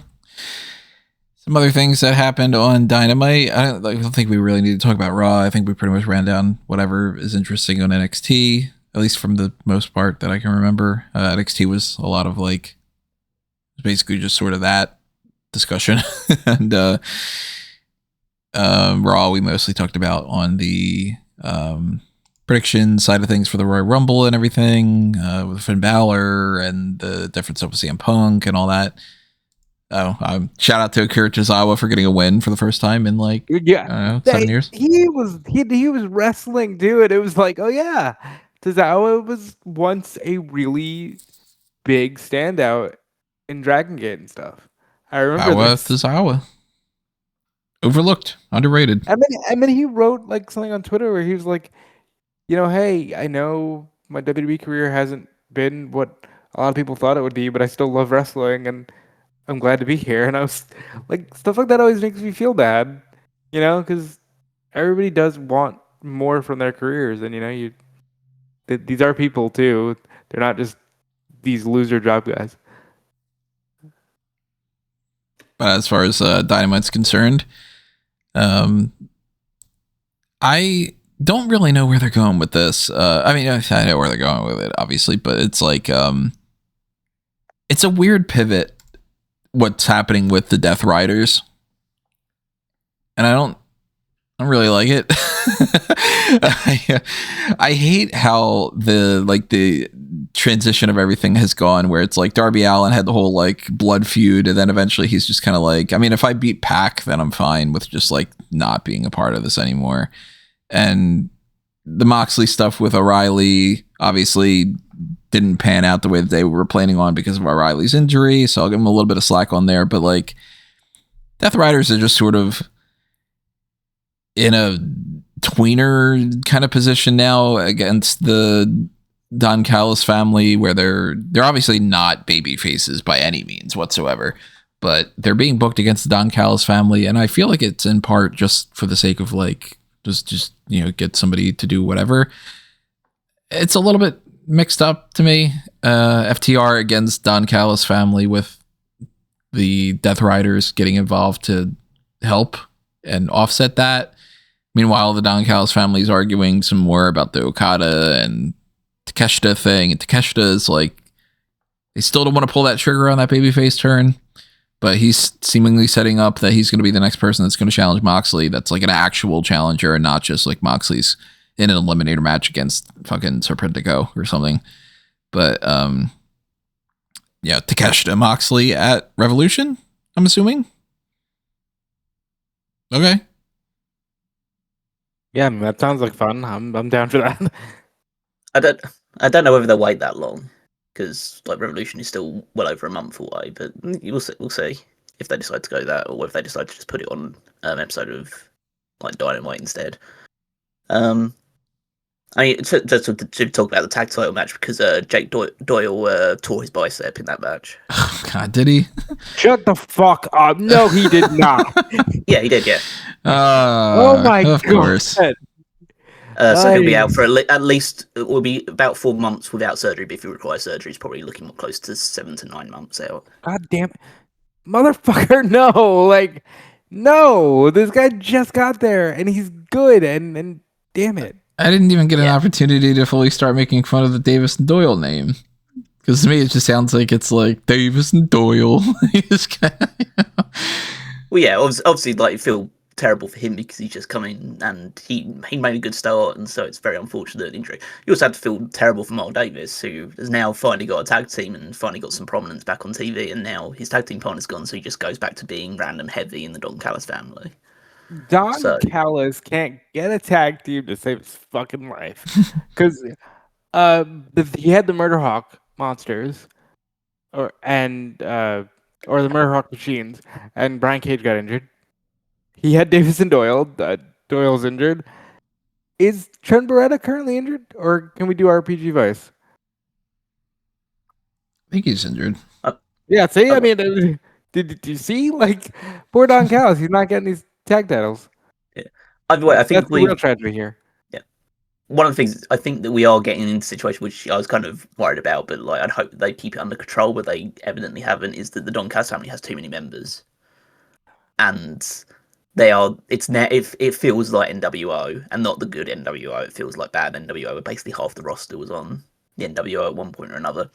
Some other things that happened on Dynamite. I don't think we really need to talk about Raw. I think we pretty much ran down whatever is interesting on NXT, at least from the most part that I can remember. NXT was a lot of like, basically just sort of that discussion. And Raw, we mostly talked about on the prediction side of things for the Royal Rumble and everything, with Finn Balor and the difference of CM Punk and all that. Oh, shout out to Akira Tozawa for getting a win for the first time in like 7 years. He was wrestling, dude. It was like, oh yeah, Tozawa was once a really big standout in Dragon Gate and stuff. I remember Tozawa. Overlooked, underrated. I mean, he wrote like something on Twitter where he was like, hey, I know my WWE career hasn't been what a lot of people thought it would be, but I still love wrestling and I'm glad to be here. And I was like, stuff like that always makes me feel bad, because everybody does want more from their careers. And, these are people too. They're not just these loser job guys. But as far as Dynamite's concerned, I don't really know where they're going with this. I mean, I know where they're going with it, obviously, but it's like, it's a weird pivot what's happening with the Death Riders. And I don't really like it. I hate how the transition of everything has gone, where it's like Darby Allin had the whole like blood feud, and then eventually he's just kind of like, I mean, if I beat Pac, then I'm fine with just like not being a part of this anymore. And the Moxley stuff with O'Reilly obviously didn't pan out the way that they were planning on because of O'Reilly's injury, so I'll give him a little bit of slack on there. But like, Death Riders are just sort of in a tweener kind of position now against the Don Callis family, where they're obviously not baby faces by any means whatsoever, but they're being booked against the Don Callis family, and I feel like it's in part just for the sake of like just get somebody to do whatever. It's a little bit mixed up to me. FTR against Don Callis family with the Death Riders getting involved to help and offset that. Meanwhile, the Don Callis family is arguing some more about the Okada and Takeshita thing, and Takeshita is like, they still don't want to pull that trigger on that babyface turn, but he's seemingly setting up that he's going to be the next person that's going to challenge Moxley. That's like an actual challenger and not just like Moxley's in an eliminator match against fucking Serpentico or something. But Takeshita Moxley at Revolution, I'm assuming. Okay. Yeah, that sounds like fun. I'm down for that. I don't know whether they'll wait that long, because like Revolution is still well over a month away. But we'll see if they decide to go that, or if they decide to just put it on an episode of like Dynamite instead. I mean, to talk about the tag title match, because Jake Doyle tore his bicep in that match. Oh, God, did he? Shut the fuck up. No, he did not. Yeah, he did, yeah. Oh my God. Of course. So he'll be out for at least, it will be about 4 months without surgery, but if he requires surgery, he's probably looking close to 7 to 9 months out. God damn it. Motherfucker, no. This guy just got there, and he's good, and damn it. I didn't even get an opportunity to fully start making fun of the Davis and Doyle name. Because to me, it just sounds like it's like Davis and Doyle. Well, yeah, obviously, like, you feel terrible for him because he's just come in and he made a good start, and so it's very unfortunate injury. You also have to feel terrible for Mark Davis, who has now finally got a tag team and finally got some prominence back on TV, and now his tag team partner's gone, so he just goes back to being random heavy in the Don Callis family. Don Callis can't get a tag team to save his fucking life. Because he had the Murder Hawk monsters, or the Murder Hawk machines, and Brian Cage got injured. He had Davis and Doyle. Doyle's injured. Is Trent Beretta currently injured, or can we do RPG Vice? I think he's injured. Yeah, see, I mean, did you see? Like, poor Don Callis, he's not getting these tag titles. Yeah. Either way, I think That's the real tragedy here. Yeah. One of the things I think that we are getting into a situation which I was kind of worried about, but like I'd hope they keep it under control, but they evidently haven't. Is that the Don Callis family has too many members, and they are. It feels like NWO, and not the good NWO. It feels like bad NWO. Where basically half the roster was on the NWO at one point or another.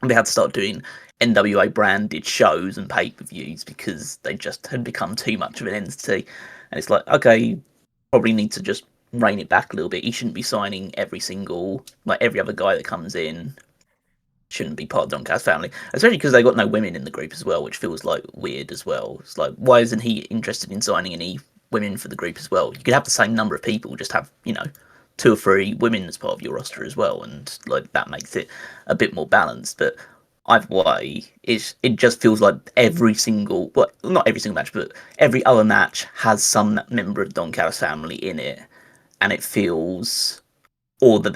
And they had to start doing NWA branded shows and pay-per-views because they just had become too much of an entity. And it's like, okay, you probably need to just rein it back a little bit. You shouldn't be signing every other guy that comes in shouldn't be part of Don Callis family. Especially because they got no women in the group as well, which feels like weird as well. It's like, why isn't he interested in signing any women for the group as well? You could have the same number of people, just have, 2 or 3 women as part of your roster as well, and like that makes it a bit more balanced. But either way, it just feels like not every single match, but every other match has some member of Don Callis family in it, and it feels, or that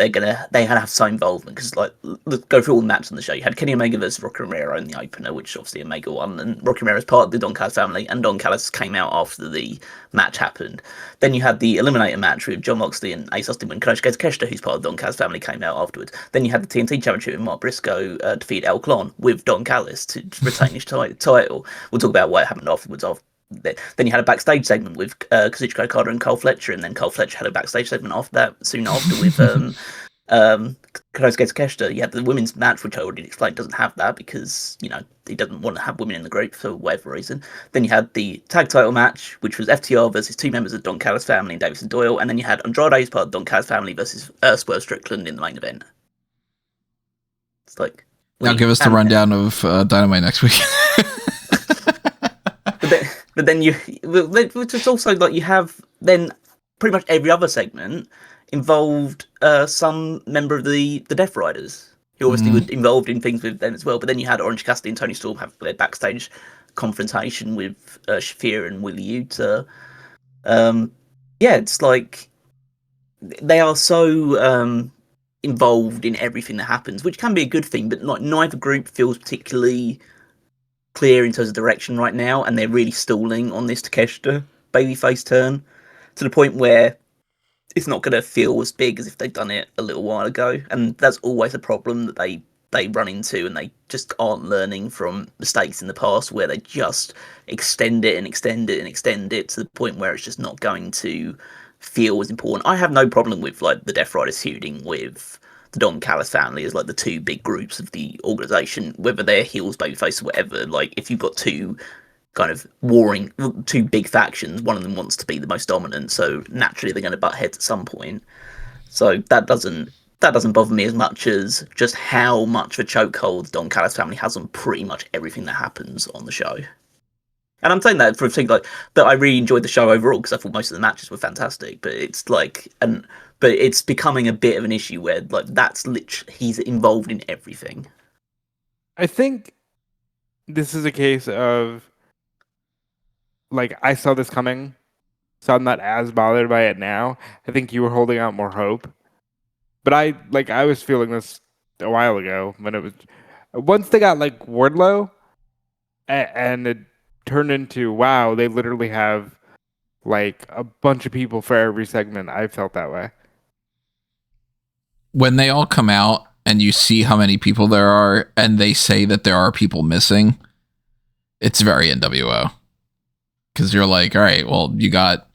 they have some involvement. Because like, let's go through all the matches on the show. You had Kenny Omega versus Rocky Romero in the opener, which obviously Omega won, and Rocky Romero is part of the Don Callis family, and Don Callis came out after the match happened. Then you had the Eliminator match with Jon Moxley and Ace Austin when Konosuke Takeshita, who's part of Don Callis family, came out afterwards. Then you had the TNT Championship with Mark Briscoe defeat El Clon with Don Callis to retain his title. We'll talk about what happened afterwards. Then you had a backstage segment with Kazuchika Okada and Cole Fletcher, and then Cole Fletcher had a backstage segment after that, soon after, with Konosuke Takeshita. You had the women's match, which I already explained doesn't have that because, he doesn't want to have women in the group for whatever reason. Then you had the tag title match, which was FTR versus 2 members of Don Callis family and Davison Doyle, and then you had Andrade, who's part of Don Callis family, versus Swerve Strickland in the main event. It's like... Now give us the rundown of Dynamite next week. But then it's also like you have then pretty much every other segment involved some member of the Death Riders, who obviously were involved in things with them as well. But then you had Orange Cassidy and Tony Storm have their backstage confrontation with Shafir and Wheeler Yuta. It's like they are so involved in everything that happens, which can be a good thing, but like neither group feels particularly clear in terms of direction right now, and they're really stalling on this Takeshita babyface turn to the point where it's not going to feel as big as if they'd done it a little while ago. And that's always a problem that they run into, and they just aren't learning from mistakes in the past where they just extend it and extend it and extend it to the point where it's just not going to feel as important. I have no problem with like the Death Riders feuding with the Don Callis family as like the 2 big groups of the organization, whether they're heels, babyface, or whatever. Like, if you've got 2 kind of 2 big factions, one of them wants to be the most dominant, so naturally they're going to butt heads at some point. So that doesn't bother me as much as just how much of a chokehold the Don Callis family has on pretty much everything that happens on the show. And I'm saying that for a thing like that. I really enjoyed the show overall because I thought most of the matches were fantastic. But it's like, but it's becoming a bit of an issue where like that's literally he's involved in everything. I think this is a case of like I saw this coming, so I'm not as bothered by it now. I think you were holding out more hope, but I was feeling this a while ago when it was once they got like Wardlow, and it turned into wow, they literally have like a bunch of people for every segment. I felt that way. When they all come out and you see how many people there are and they say that there are people missing, it's very NWO. Because you're like, all right, well, you got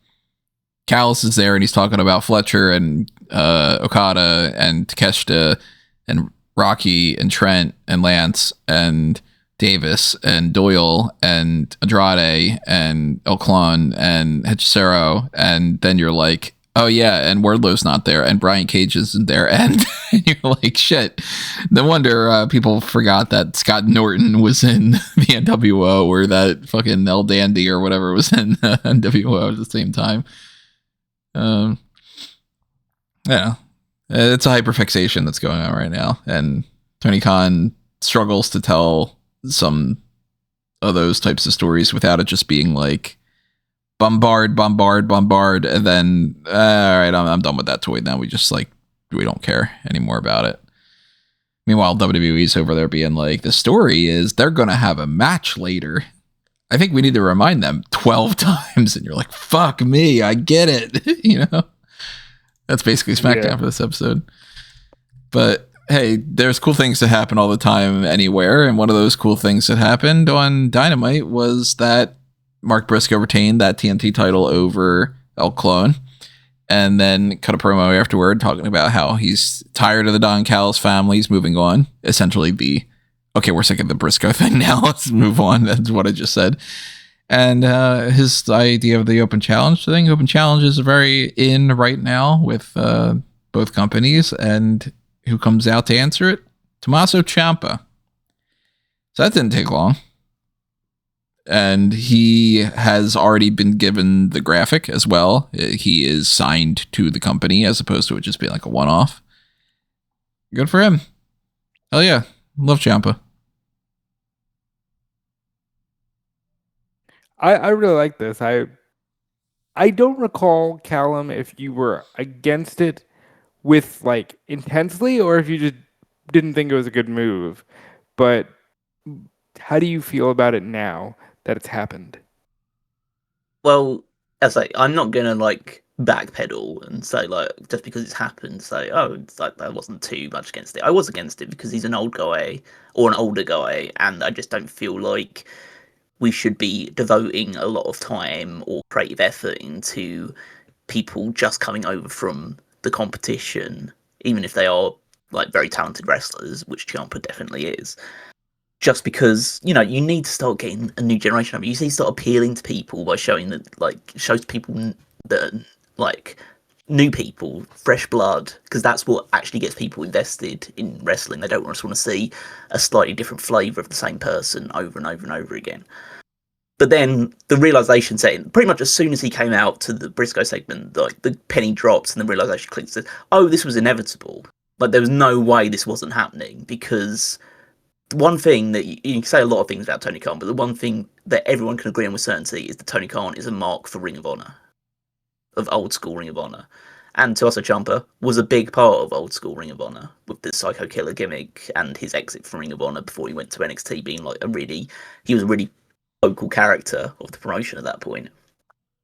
Callis is there and he's talking about Fletcher and Okada and Takeshita and Rocky and Trent and Lance and Davis and Doyle and Andrade and El Clon and Hechicero, and then you're like, oh yeah, and Wardlow's not there, and Brian Cage isn't there, and you're like, shit. No wonder people forgot that Scott Norton was in the NWO, or that fucking El Dandy or whatever was in NWO at the same time. Yeah, it's a hyperfixation that's going on right now, and Tony Khan struggles to tell some of those types of stories without it just being like bombard, and then all right, I'm done with that toy now. We just like we don't care anymore about it. Meanwhile, WWE's over there being like, the story is they're gonna have a match later. I think we need to remind them 12 times, and you're like, fuck me, I get it. You know, that's basically SmackDown for this episode. But hey, there's cool things that happen all the time anywhere, and one of those cool things that happened on Dynamite was that Mark Briscoe retained that TNT title over El Clone, and then cut a promo afterward talking about how he's tired of the Don Callis family, he's moving on. Essentially okay, we're sick of the Briscoe thing now, let's move on. That's what I just said. And his idea of the open challenge thing, open challenges are very in right now with both companies, and who comes out to answer it? Tommaso Ciampa. So that didn't take long. And he has already been given the graphic as well. He is signed to the company as opposed to it just being like a one-off. Good for him. Hell yeah. Love Ciampa. I really like this. I don't recall, Callum, if you were against it with like intensely or if you just didn't think it was a good move. But how do you feel about it now that it's happened? Well, as I say, I'm not gonna like backpedal and say like just because it's happened, say it's like I wasn't too much against it. I was against it because he's an old guy or an older guy, and I just don't feel like we should be devoting a lot of time or creative effort into people just coming over from the competition, even if they are like very talented wrestlers, which Ciampa definitely is. Just because, you know, you need to start getting a new generation of it. You need to start appealing to people by showing that, like, shows people that, like, new people, fresh blood, because that's what actually gets people invested in wrestling. They don't just want to see a slightly different flavour of the same person over and over and over again. But then the realization set in, pretty much as soon as he came out to the Briscoe segment, like, the penny drops and the realization clicks, says, oh, this was inevitable. Like, there was no way this wasn't happening, because one thing that you can say a lot of things about Tony Khan, but the one thing that everyone can agree on with certainty is that Tony Khan is a mark for Ring of Honor, of old school Ring of Honor. And Tommaso Ciampa was a big part of old school Ring of Honor with the Psycho Killer gimmick and his exit from Ring of Honor before he went to NXT, being like he was a really vocal character of the promotion at that point.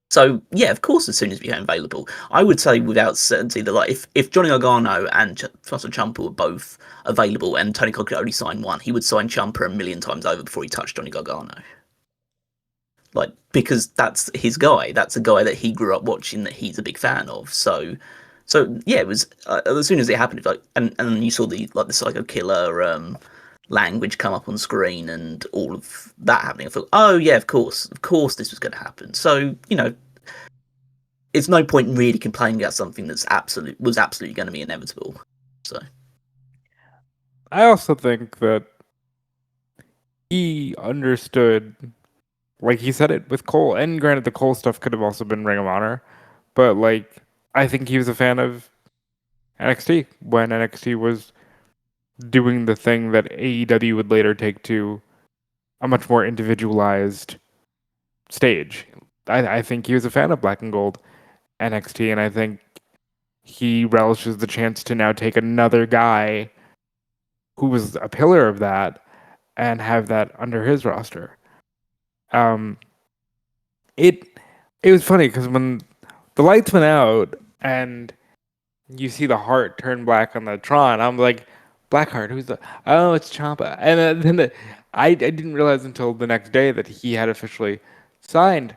So yeah, of course, as soon as it became available, I would say without certainty that like if Johnny Gargano and Tommaso Ciampa were both available and Tony Khan could only sign one, he would sign Ciampa a million times over before he touched Johnny Gargano. Like, because that's his guy. That's a guy that he grew up watching, that he's a big fan of. So yeah, it was as soon as it happened, like, and you saw the Psycho Killer language come up on screen and all of that happening. I thought, oh yeah, of course this was going to happen. So, you know, it's no point in really complaining about something that's was absolutely going to be inevitable. So I also think that he understood, like he said it with Cole, and granted the Cole stuff could have also been Ring of Honor, but like I think he was a fan of NXT when NXT was doing the thing that AEW would later take to a much more individualized stage. I think he was a fan of Black and Gold NXT, and I think he relishes the chance to now take another guy who was a pillar of that and have that under his roster. It was funny because when the lights went out and you see the heart turn black on the Tron, I'm like, Blackheart, who's the? Oh, it's Ciampa. And then I didn't realize until the next day that he had officially signed.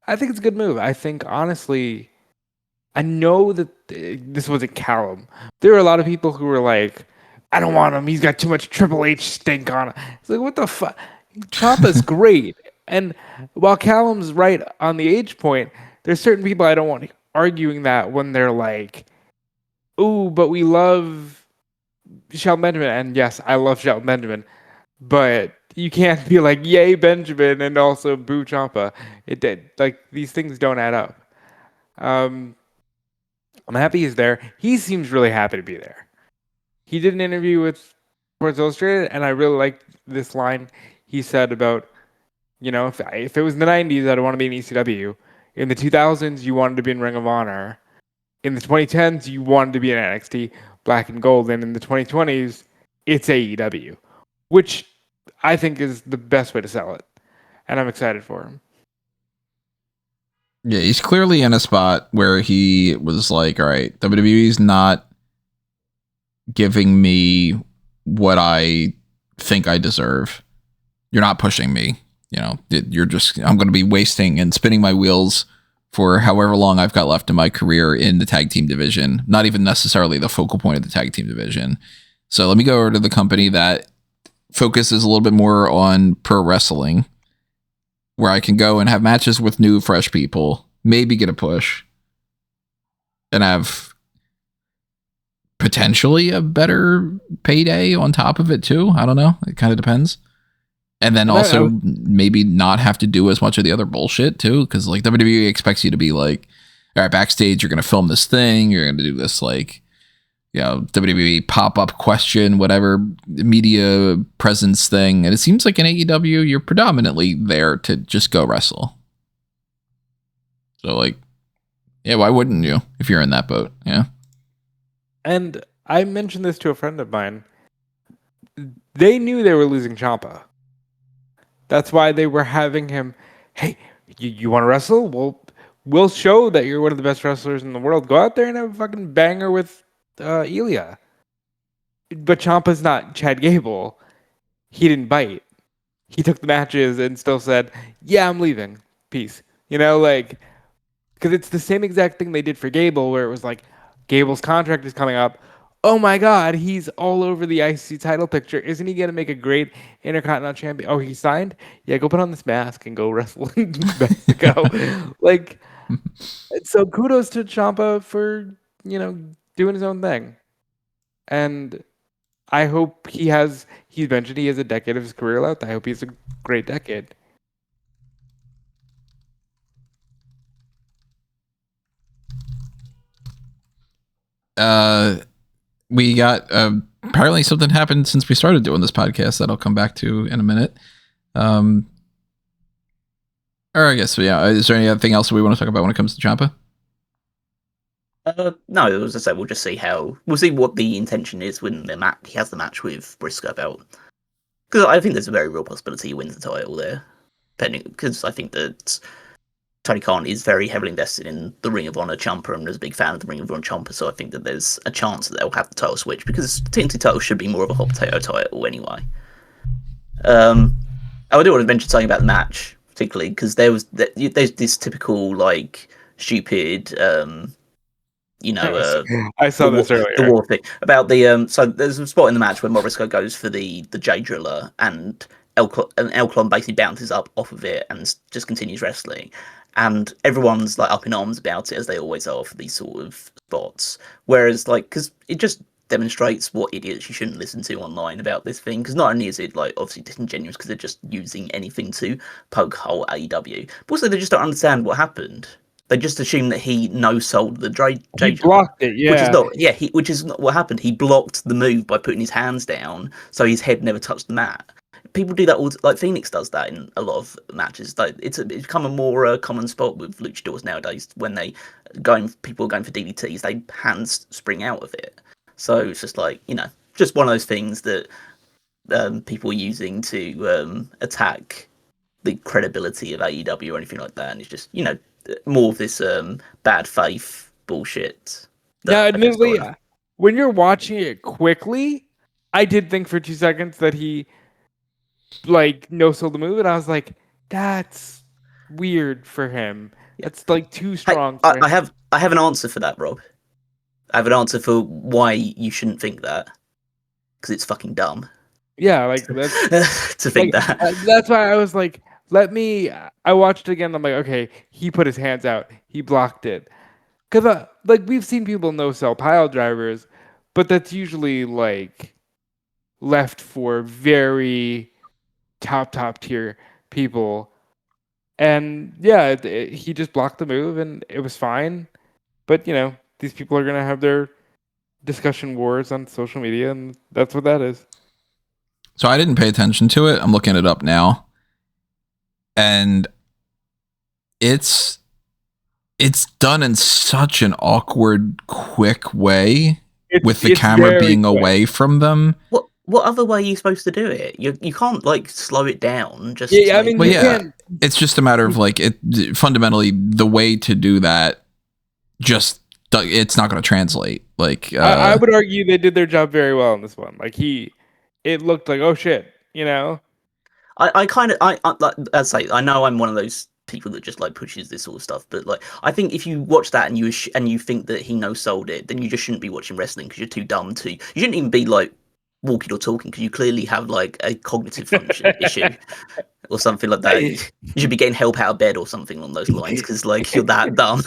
I think it's a good move. I think, honestly, I know that this wasn't Callum. There were a lot of people who were like, I don't want him. He's got too much Triple H stink on him. It's like, what the fuck? Ciampa's great. And while Callum's right on the age point, there's certain people I don't want arguing that when they're like, ooh, but we love Shelton Benjamin, and yes, I love Shelton Benjamin, but you can't be like, yay, Benjamin, and also boo Ciampa. It did. Like, these things don't add up. I'm happy he's there. He seems really happy to be there. He did an interview with Sports Illustrated, and I really liked this line he said about, you know, if it was in the 90s, I'd want to be in ECW. In the 2000s, you wanted to be in Ring of Honor. In the 2010s, you wanted to be in NXT Black and Gold. And in the 2020s, it's AEW, which I think is the best way to sell it. And I'm excited for him. Yeah, he's clearly in a spot where he was like, all right, WWE's not giving me what I think I deserve. You're not pushing me. You know, I'm going to be wasting and spinning my wheels for however long I've got left in my career in the tag team division, not even necessarily the focal point of the tag team division. So let me go over to the company that focuses a little bit more on pro wrestling, where I can go and have matches with new, fresh people, maybe get a push, and have potentially a better payday on top of it too. I don't know. It kind of depends. And then also maybe not have to do as much of the other bullshit too, because like WWE expects you to be like, all right, backstage, you're going to film this thing, you're going to do this like, you know, WWE pop-up question, whatever media presence thing. And it seems like in AEW, you're predominantly there to just go wrestle. So like, yeah, why wouldn't you if you're in that boat? Yeah. And I mentioned this to a friend of mine. They knew they were losing Ciampa. That's why they were having him, hey, you want to wrestle? Well, we'll show that you're one of the best wrestlers in the world. Go out there and have a fucking banger with Ilya. But Ciampa's not Chad Gable. He didn't bite. He took the matches and still said, yeah, I'm leaving. Peace. You know, like, because it's the same exact thing they did for Gable, where it was like, Gable's contract is coming up. Oh my God, he's all over the IC title picture. Isn't he going to make a great Intercontinental Champion? Oh, he signed? Yeah, go put on this mask and go wrestle in Mexico. Like, so kudos to Ciampa for, you know, doing his own thing. And I hope he mentioned he has a decade of his career left. I hope he has a great decade. We got apparently something happened since we started doing this podcast that I'll come back to in a minute. Or I guess, yeah. Is there anything else we want to talk about when it comes to Ciampa? No, as I said, we'll just see what the intention is when he has the match with Briscoe belt. Because I think there's a very real possibility he wins the title there, because I think that Tony Khan is very heavily invested in the Ring of Honor Ciampa and is a big fan of the Ring of Honor Ciampa, so I think that there's a chance that they'll have the title switch, because TNT title should be more of a hot potato title anyway. I do want to mention something about the match, particularly, because there's this typical, like, stupid, I saw this earlier. The war thing. About the, so there's a spot in the match where Briscoe goes for the J Driller, and Elklon basically bounces up off of it and just continues wrestling. And everyone's like up in arms about it, as they always are for these sort of spots. Whereas, like, because it just demonstrates what idiots you shouldn't listen to online about this thing. Because not only is it, like, obviously disingenuous because they're just using anything to poke hole AEW, but also they just don't understand what happened. They just assume that he no-sold the He blocked it, yeah. Which is not what happened. He blocked the move by putting his hands down, so his head never touched the mat. People do that all, like Phoenix does that in a lot of matches. Like it's become a more common spot with luchadors nowadays. When people are going for DDTs, they hands spring out of it. So it's just like, just one of those things that people are using to attack the credibility of AEW or anything like that. And it's just, more of this bad faith bullshit. Now, admittedly, when you're watching it quickly, I did think for 2 seconds that he no-sold the move, and I was like, that's weird for him. That's like too strong for him. I have an answer for that, Rob. I have an answer for why you shouldn't think that. Because it's fucking dumb. Yeah, like that's to think that. That's why I was like, I watched it again, I'm like, okay, he put his hands out. He blocked it. Because we've seen people no-sell pile drivers, but that's usually left for very top tier people. And yeah, he just blocked the move and it was fine. But these people are gonna have their discussion wars on social media, and that's what that is. So I didn't pay attention to it. I'm looking it up now, and it's it's done in such an awkward, quick way with the It's camera very being quick. away from them. What other way are you supposed to do it? You can't like slow it down. Just Yeah, I like, mean, Well, you yeah, can't. it's just a matter of like fundamentally the way to do that. Just it's not going to translate. Like I would argue they did their job very well in this one. Like it looked like, oh shit, you know. I kind of like, as I say, I know I'm one of those people that just like pushes this sort of stuff, but like I think if you watch that and you think that he no sold it, then you just shouldn't be watching wrestling because you're too dumb to. You shouldn't even be like walking or talking because you clearly have like a cognitive function issue or something like that. You should be getting help out of bed or something along those lines because like you're that dumb.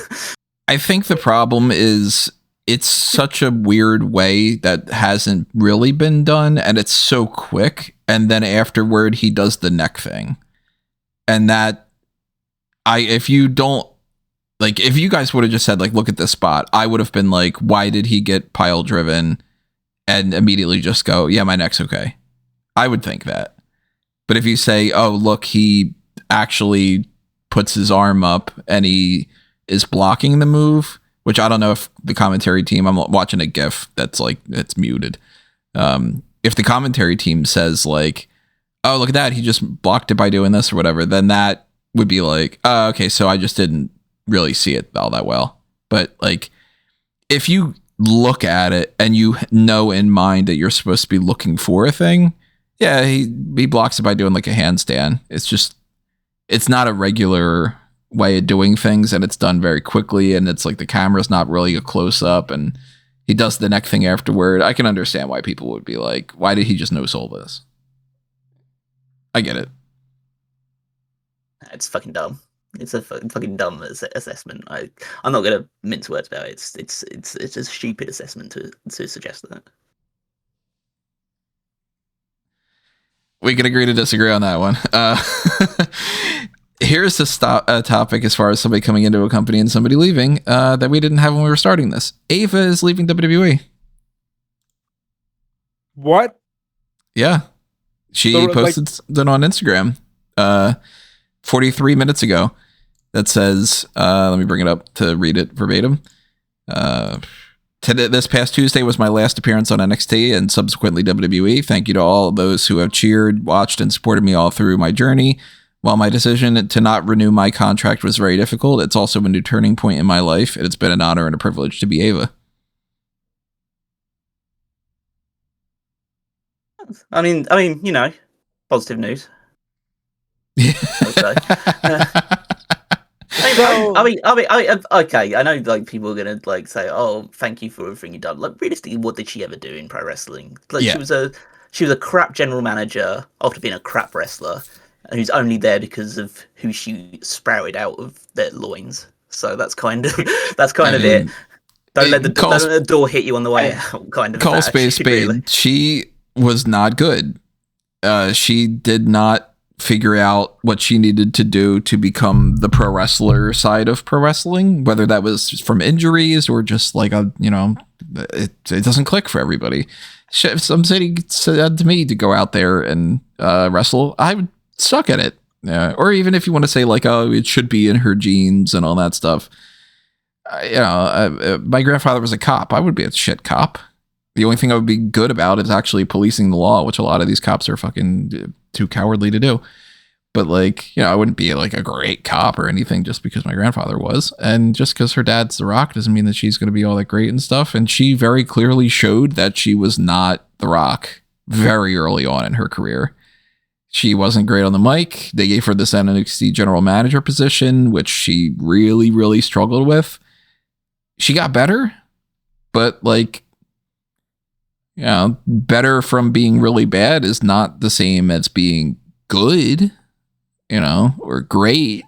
I think the problem is it's such a weird way that hasn't really been done, and it's so quick. And then afterward, he does the neck thing, and that if you don't like, if you guys would have just said like, look at this spot, I would have been like, why did he get pile driven? And immediately just go, yeah, my neck's okay. I would think that. But if you say, oh, look, he actually puts his arm up and he is blocking the move, which I don't know if the commentary team, I'm watching a GIF that's like, it's muted. If the commentary team says like, oh, look at that, he just blocked it by doing this or whatever, then that would be like, oh, okay, so I just didn't really see it all that well. But like, if you look at it and you know in mind that you're supposed to be looking for a thing, yeah, he blocks it by doing like a handstand. It's not a regular way of doing things, and it's done very quickly, and it's like the camera's not really a close-up, and he does the neck thing afterward. I can understand why people would be like, why did he just no-soul this? I get it. It's fucking dumb. It's a fucking dumb assessment. I'm not gonna mince words about it. It's a stupid assessment to suggest that. We can agree to disagree on that one. Here's a topic as far as somebody coming into a company and somebody leaving that we didn't have when we were starting this. Ava is leaving WWE. What? Yeah. She posted something on Instagram 43 minutes ago that says, let me bring it up to read it verbatim. This past Tuesday was my last appearance on NXT and subsequently WWE. Thank you to all those who have cheered, watched, and supported me all through my journey. While my decision to not renew my contract was very difficult, it's also a new turning point in my life, and it's been an honor and a privilege to be Ava. I mean, you know, positive news. Okay. I know, like, people are gonna like say, "Oh, thank you for everything you've done." Like, realistically, what did she ever do in pro wrestling? Like, Yeah. she was a crap general manager after being a crap wrestler, who's only there because of who she sprouted out of their loins. So that's kind of it. Don't let the door hit you on the way out. Kind of. Call space spade. Really. She was not good. She did not figure out what she needed to do to become the pro wrestler side of pro wrestling, whether that was from injuries or just like it doesn't click for everybody. If somebody said to me to go out there and wrestle, I would suck at it. Or even if you want to say like, oh, it should be in her genes and all that stuff. My grandfather was a cop. I would be a shit cop. The only thing I would be good about is actually policing the law, which a lot of these cops are fucking too cowardly to do. But like, I wouldn't be like a great cop or anything just because my grandfather was. And just because her dad's The Rock doesn't mean that she's going to be all that great and stuff. And she very clearly showed that she was not The Rock very early on in her career. She wasn't great on the mic. They gave her this NXT General Manager position, which she really, really struggled with. She got better, but like, better from being really bad is not the same as being good, or great.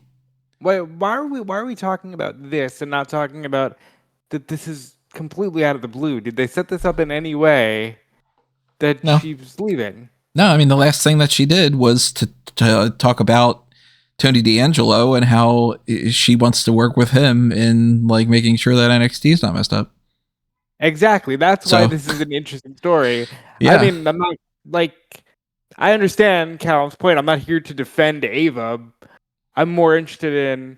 Wait, why are we talking about this and not talking about that this is completely out of the blue? Did they set this up in any way that she's leaving? No, I mean, the last thing that she did was to talk about Tony D'Angelo and how she wants to work with him in like making sure that NXT is not messed up. Exactly. That's why this is an interesting story. Yeah. I mean, I'm not like, I understand Callum's point. I'm not here to defend Ava. I'm more interested in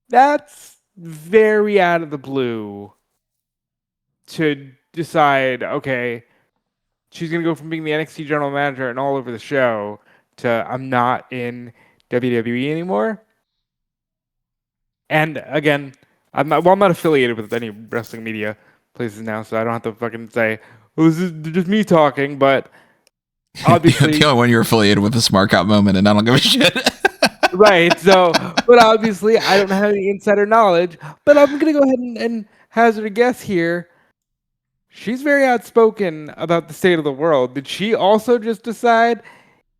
that's very out of the blue to decide, okay, she's going to go from being the NXT General Manager and all over the show to I'm not in WWE anymore. And again, I'm not affiliated with any wrestling media places now, so I don't have to fucking say, oh, this is just me talking, but obviously... the only one you're affiliated with is Smark Out Moment, and I don't give a shit. Right, so, but obviously I don't have any insider knowledge, but I'm going to go ahead and hazard a guess here. She's very outspoken about the state of the world. Did she also just decide,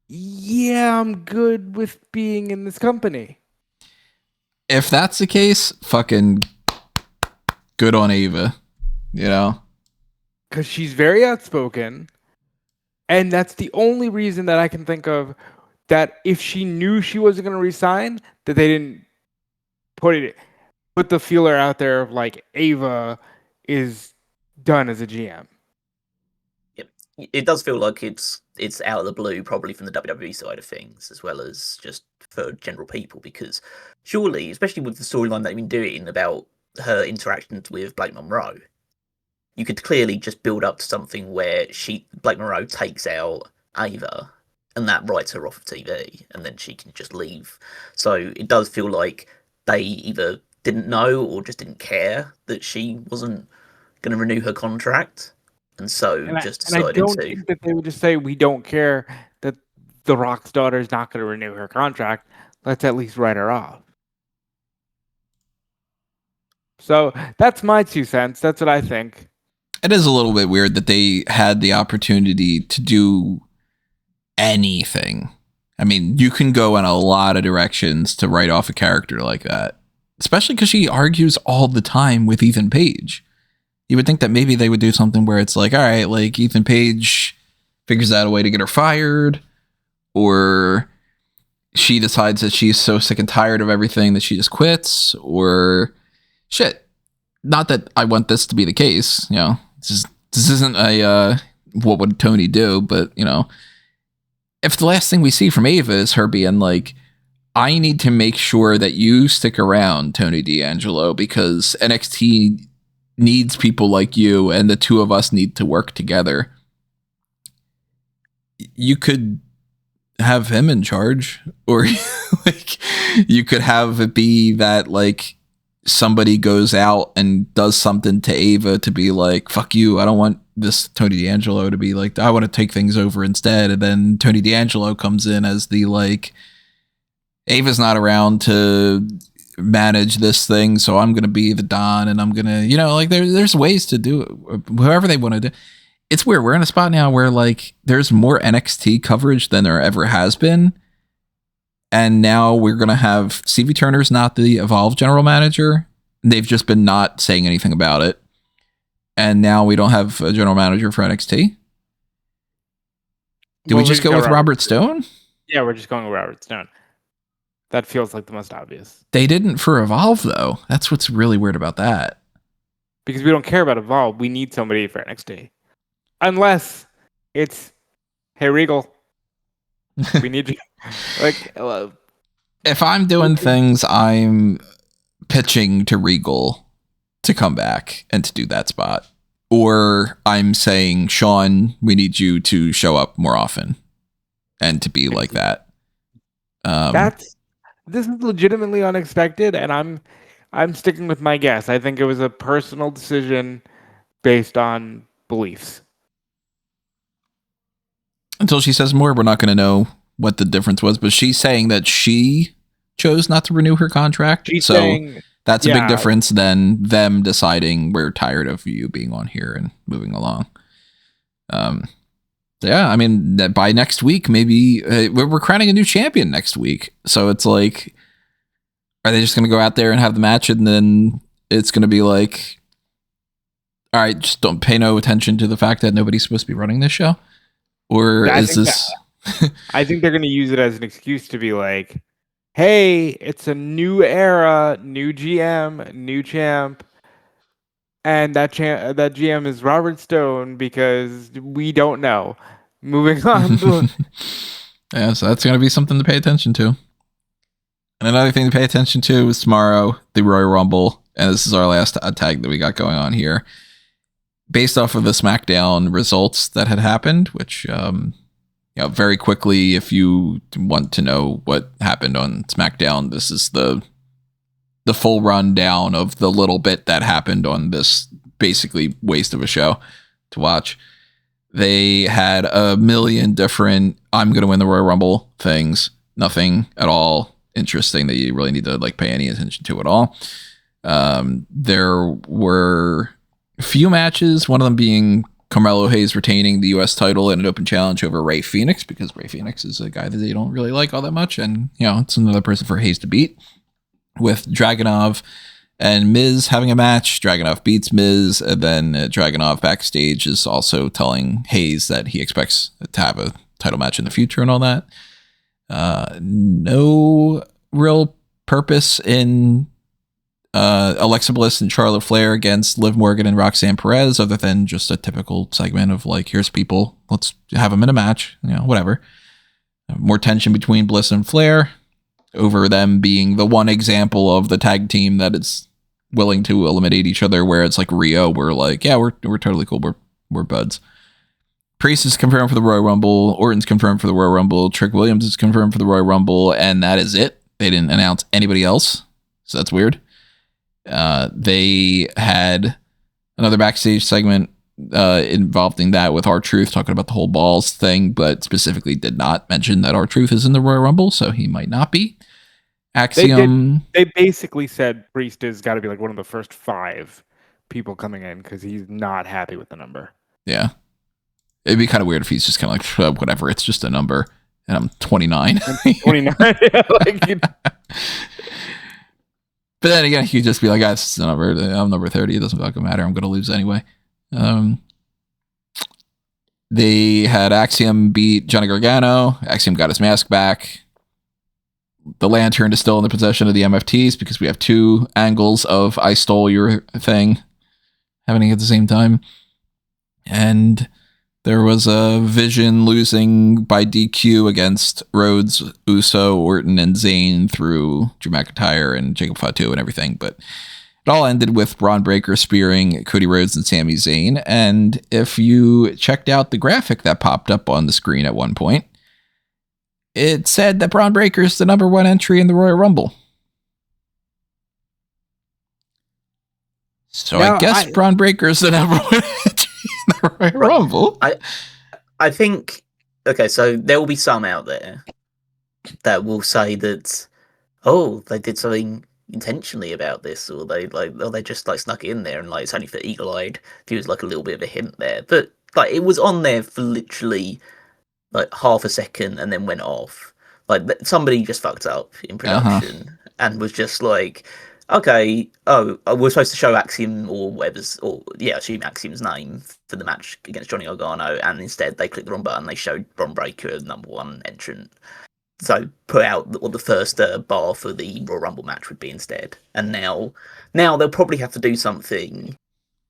yeah, I'm good with being in this company? If that's the case, fucking good on Ava, you know? Because she's very outspoken, and that's the only reason that I can think of that if she knew she wasn't going to resign, that they didn't put the feeler out there of like Ava is done as a GM. Yep. It does feel like it's out of the blue, probably from the WWE side of things, as well as just for general people, because surely, especially with the storyline they've been doing about her interactions with Blake Monroe, you could clearly just build up to something where Blake Monroe takes out Ava, and that writes her off of TV, and then she can just leave. So it does feel like they either didn't know or just didn't care that she wasn't going to renew her contract, and so just decided I don't think that they would just say, we don't care that The Rock's daughter is not going to renew her contract. Let's at least write her off. So that's my 2 cents. That's what I think. It is a little bit weird that they had the opportunity to do anything. I mean, you can go in a lot of directions to write off a character like that, especially because she argues all the time with Ethan Page. You would think that maybe they would do something where it's like, all right, like Ethan Page figures out a way to get her fired, or she decides that she's so sick and tired of everything that she just quits, or shit. Not that I want this to be the case, you know. This isn't a what would Tony do, but you know, if the last thing we see from Ava is her being like, I need to make sure that you stick around, Tony D'Angelo, because NXT needs people like you, and the two of us need to work together. You could have him in charge, or like you could have it be that like somebody goes out and does something to Ava to be like, fuck you, I don't want this Tony D'Angelo to be like, I want to take things over instead. And then Tony D'Angelo comes in as the like, Ava's not around to manage this thing, so I'm going to be the Don, and I'm going to, you know, like there's ways to do it, however they want to do. It's weird. We're in a spot now where like there's more NXT coverage than there ever has been. And now we're going to have CV Turner's not the Evolve general manager. They've just been not saying anything about it. And now we don't have a general manager for NXT. Do we just go with Robert Stone? Yeah, we're just going with Robert Stone. That feels like the most obvious. They didn't for Evolve, though. That's what's really weird about that. Because we don't care about Evolve. We need somebody for NXT. Unless it's, hey, Regal. We need you. Like, if I'm doing things, I'm pitching to Regal to come back and to do that spot. Or I'm saying, Sean, we need you to show up more often and to be like that. This is legitimately unexpected, and I'm sticking with my guess. I think it was a personal decision based on beliefs. Until she says more, we're not going to know what the difference was, but she's saying that she chose not to renew her contract. She's saying, that's a big difference than them deciding we're tired of you being on here and moving along. Yeah, I mean, by next week, maybe we're crowning a new champion next week. So it's like, are they just going to go out there and have the match, and then it's going to be like, all right, just don't pay no attention to the fact that nobody's supposed to be running this show? Or is this... I think they're going to use it as an excuse to be like, hey, it's a new era, new GM, new champ, and that GM is Robert Stone because we don't know. Moving on. Yeah, so that's going to be something to pay attention to. And another thing to pay attention to is tomorrow, the Royal Rumble, and this is our last tag that we got going on here. Based off of the SmackDown results that had happened, which, very quickly, if you want to know what happened on SmackDown, this is the full rundown of the little bit that happened on this basically waste of a show to watch. They had a million different I'm going to win the Royal Rumble things. Nothing at all interesting that you really need to pay any attention to at all. There were a few matches, one of them being Carmelo Hayes retaining the U.S. title in an open challenge over Rey Fenix, because Rey Fenix is a guy that they don't really like all that much, and it's another person for Hayes to beat. With Dragunov and Miz having a match, Dragunov beats Miz, and then Dragunov backstage is also telling Hayes that he expects to have a title match in the future and all that. No real purpose in Alexa Bliss and Charlotte Flair against Liv Morgan and Roxanne Perez, other than just a typical segment of here's people, let's have them in a match, whatever. More tension between Bliss and Flair over them being the one example of the tag team that is willing to eliminate each other, where it's like Rio, we're we're totally cool, we're buds. Priest is confirmed for the Royal Rumble, Orton's confirmed for the Royal Rumble, Trick Williams is confirmed for the Royal Rumble, and that is it. They didn't announce anybody else, so that's weird. They had another backstage segment involving that with R-Truth, talking about the whole balls thing, but specifically did not mention that R-Truth is in the Royal Rumble, so he might not be. Axiom. They basically said Priest has got to be one of the first 5 people coming in because he's not happy with the number. Yeah. It'd be kind of weird if he's just kind of whatever, it's just a number, and I'm 29. I'm 29. But then again, he'd just be like, "Guys, it's a number. I'm number 30. It doesn't fucking matter. I'm going to lose anyway." They had Axiom beat Johnny Gargano. Axiom got his mask back. The lantern is still in the possession of the MFTs because we have 2 angles of I stole your thing happening at the same time. And there was a Vision losing by DQ against Rhodes, Uso, Orton, and Zayn through Drew McIntyre and Jacob Fatu and everything. But it all ended with Braun Breaker spearing Cody Rhodes and Sami Zayn. And if you checked out the graphic that popped up on the screen at one point, it said that Braun Breaker is the number 1 entry in the Royal Rumble. So now, I guess Braun Breaker is the number 1 entry in the Royal Rumble. I think, okay, so there will be some out there that will say that, they did something intentionally about this, or they just snuck it in there, and it's only for eagle-eyed viewers, a little bit of a hint there. But it was on there for literally half a second and then went off. Somebody just fucked up in production and was just okay, we're supposed to show Axiom or whatever's, I assume Axiom's name for the match against Johnny Gargano, and instead they clicked the wrong button. They showed Braun Breaker number 1 entrant. So put out what the first bar for the Royal Rumble match would be instead. And now they'll probably have to do something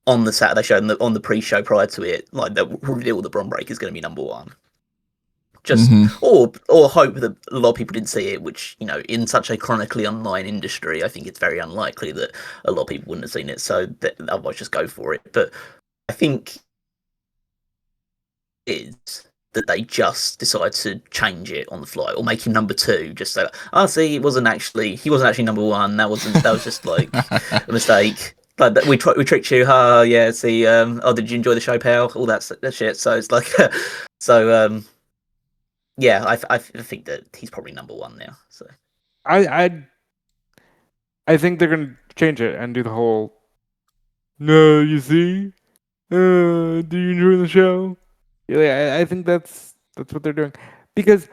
on the Saturday show, on the pre-show prior to it, they'll reveal that Braun Breaker is going to be number 1. Just or hope that a lot of people didn't see it, which, in such a chronically online industry, I think it's very unlikely that a lot of people wouldn't have seen it, so otherwise just go for it. But I think is that they just decide to change it on the fly or make him number 2, just so see, he wasn't actually number 1. That was just a mistake. But we tricked you, yeah. See, did you enjoy the show, pal? All that shit. So it's yeah, I think that he's probably number 1 now. So I think they're gonna change it and do the whole. No, you see, do you enjoy the show? Yeah, I think that's what they're doing, because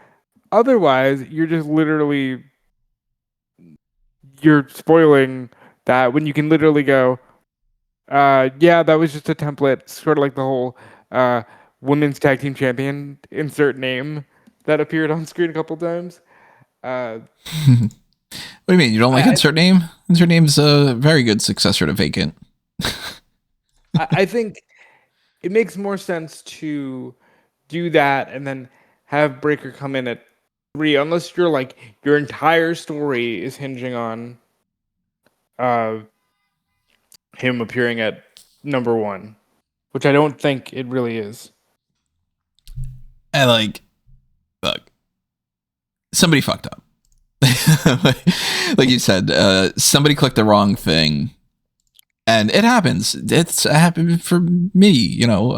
otherwise you're just literally spoiling that when you can literally go, yeah, that was just a template, sort of like the whole women's tag team champion insert name that appeared on screen a couple times. What do you mean? You don't like insert name? Insert name's a very good successor to Vacant. I think it makes more sense to do that and then have Breaker come in at 3, unless you're your entire story is hinging on him appearing at number 1, which I don't think it really is. And like, look, somebody fucked up. Like you said, somebody clicked the wrong thing, and it happens. It's happened for me. You know,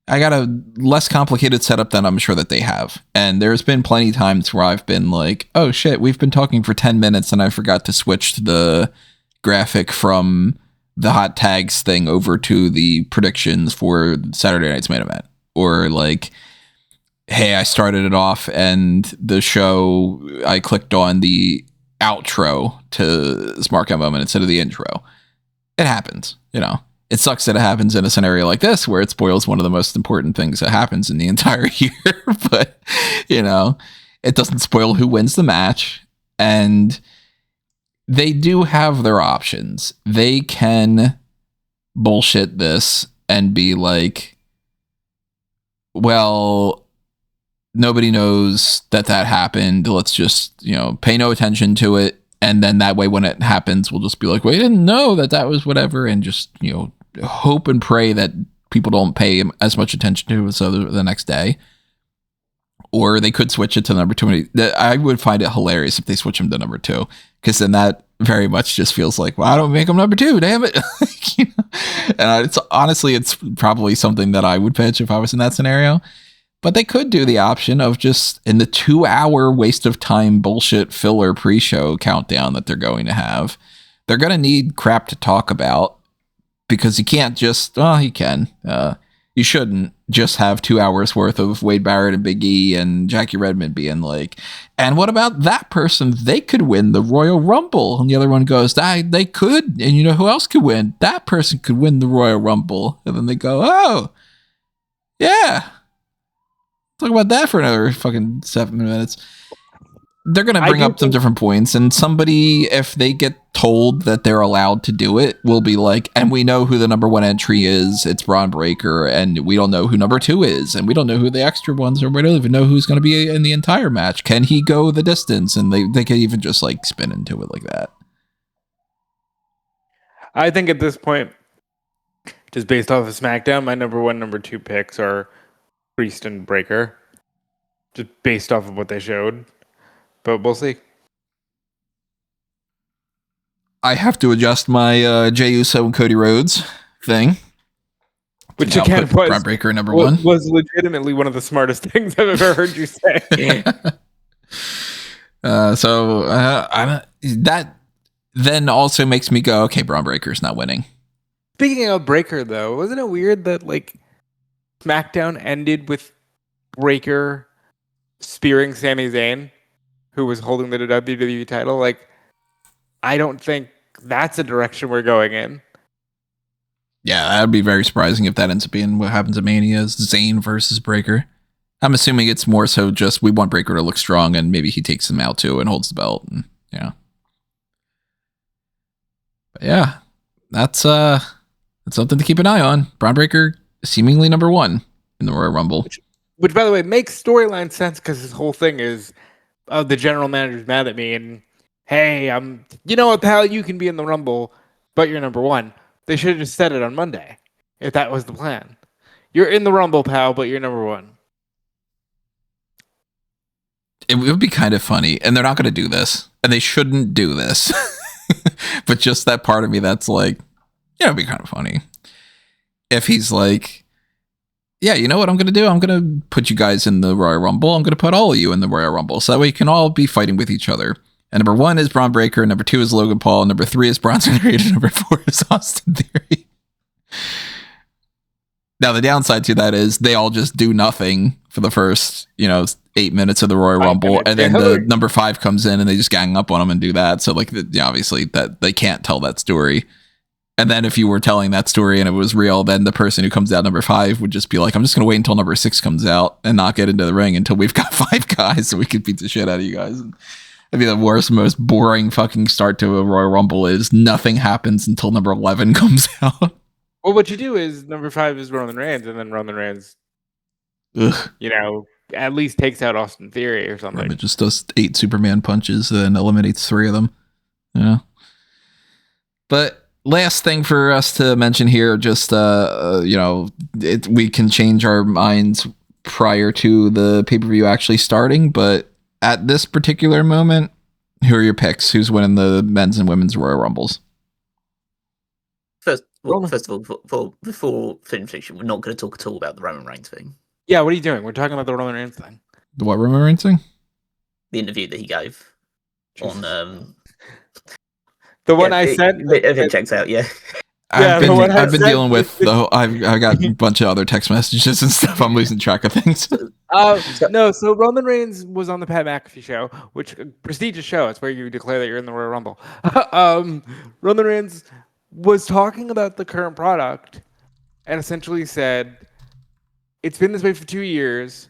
I got a less complicated setup than I'm sure that they have. And there's been plenty of times where I've been like, oh shit, we've been talking for 10 minutes and I forgot to switch the graphic from the hot tags thing over to the predictions for Saturday night's main event. Or like, hey, I started it off and the show, I clicked on the outro to Smark moment instead of the intro. It happens, you know. It sucks that it happens in a scenario like this where it spoils one of the most important things that happens in the entire year. But, you know, it doesn't spoil who wins the match. And they do have their options. They can bullshit this and be like, well, nobody knows that happened. Let's just, you know, pay no attention to it. And then that way when it happens, we'll just be like, we didn't know that was whatever. And just, you know, hope and pray that people don't pay as much attention to it so the next day. Or they could switch it to number 2. I would find it hilarious if they switch him to number 2, because then that very much just feels like, well, I don't make him number 2, damn it. You know? And it's honestly, it's probably something that I would pitch if I was in that scenario. But they could do the option of just in the 2-hour waste of time bullshit filler pre-show countdown that they're going to have, they're going to need crap to talk about. Because you can't just, well, you can. You shouldn't just have 2 hours worth of Wade Barrett and Big E and Jackie Redmond being like, and what about that person? They could win the Royal Rumble. And the other one goes, they could. And you know who else could win? That person could win the Royal Rumble. And then they go, oh, yeah. Talk about that for another fucking 7 minutes. They're going to bring up some different points, and somebody, if they get told that they're allowed to do it, will be like, and we know who the number 1 entry is, it's Braun Breaker, and we don't know who number 2 is, and we don't know who the extra ones are, we don't even know who's going to be in the entire match. Can he go the distance? And they can even just like spin into it like that. I think at this point, just based off of SmackDown, my number 1, number 2 picks are Priest and Breaker, just based off of what they showed. But we'll see. I have to adjust my Jey Uso and Cody Rhodes thing. Which again was Braun Breaker number 1. Was legitimately one of the smartest things I've ever heard you say. That then also makes me go, okay, Braun Breaker's not winning. Speaking of Breaker, though, wasn't it weird that like SmackDown ended with Breaker spearing Sami Zayn, who was holding the WWE title? Like, I don't think that's a direction we're going in. Yeah, that'd be very surprising if that ends up being what happens at Mania, is Zayn versus Breaker. I'm assuming it's more so just we want Breaker to look strong, and maybe he takes him out too and holds the belt. And yeah, but yeah, that's something to keep an eye on. Braun Breaker seemingly number 1 in the Royal Rumble, which by the way makes storyline sense because his whole thing is, oh, the general manager's mad at me, and hey, you know what, pal, you can be in the Rumble, but you're number 1. They should have just said it on Monday if that was the plan. You're in the Rumble, pal, but you're number 1. It would be kind of funny, and they're not going to do this, and they shouldn't do this. But just that part of me that's like, yeah, it'd be kind of funny if he's like, yeah, you know what I'm going to do? I'm going to put you guys in the Royal Rumble. I'm going to put all of you in the Royal Rumble. So that way you can all be fighting with each other. And number 1 is Braun Breaker. Number 2 is Logan Paul. Number 3 is Bronson Reed. And number 4 is Austin Theory. Now, the downside to that is they all just do nothing for the first, 8 minutes of the Royal Rumble. And then the number 5 comes in and they just gang up on them and do that. So, obviously, that they can't tell that story. And then if you were telling that story and it was real, then the person who comes out number 5 would just be like, I'm just going to wait until number 6 comes out and not get into the ring until we've got 5 guys so we can beat the shit out of you guys. And I mean, the worst, most boring fucking start to a Royal Rumble is nothing happens until number 11 comes out. Well, what you do is number 5 is Roman Reigns, and then Roman Reigns, at least takes out Austin Theory or something. Roman just does 8 Superman punches and eliminates 3 of them. Yeah. But Last thing for us to mention here, just we can change our minds prior to the pay-per-view actually starting, but at this particular moment, who are your picks? Who's winning the men's and women's Royal Rumbles? First of all, before film fiction, we're not going to talk at all about the Roman Reigns thing. Yeah, what are you doing? We're talking about the Roman Reigns thing. The what Roman Reigns thing? The interview that he gave on the one I sent. If it checks out, yeah. I've been dealing with the whole, I've got a bunch of other text messages and stuff. I'm losing track of things. So Roman Reigns was on the Pat McAfee show, which prestigious show. It's where you declare that you're in the Royal Rumble. Roman Reigns was talking about the current product and essentially said, it's been this way for 2 years.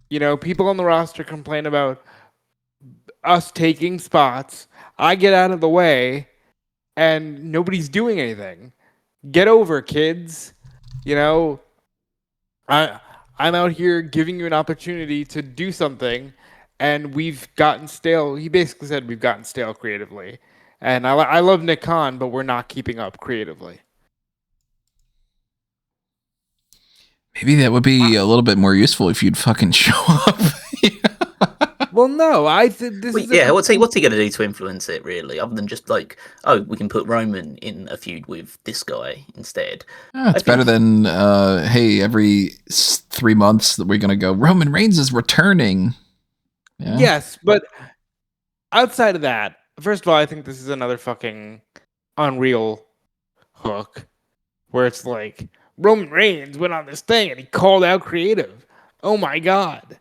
You know, people on the roster complain about us taking spots. I get out of the way and nobody's doing anything. Get over it, kids. You know, I'm out here giving you an opportunity to do something, and we've gotten stale. He basically said we've gotten stale creatively. And I love Nick Khan, but we're not keeping up creatively. Maybe that would be a little bit more useful if you'd fucking show up. Well, no, I think this is... Yeah, what's he going to do to influence it, really, other than just like, oh, we can put Roman in a feud with this guy instead? It's better than, hey, every 3 months that we're going to go, Roman Reigns is returning. Yeah. Yes, but outside of that, first of all, I think this is another fucking unreal hook where it's like, Roman Reigns went on this thing and he called out creative. Oh my God.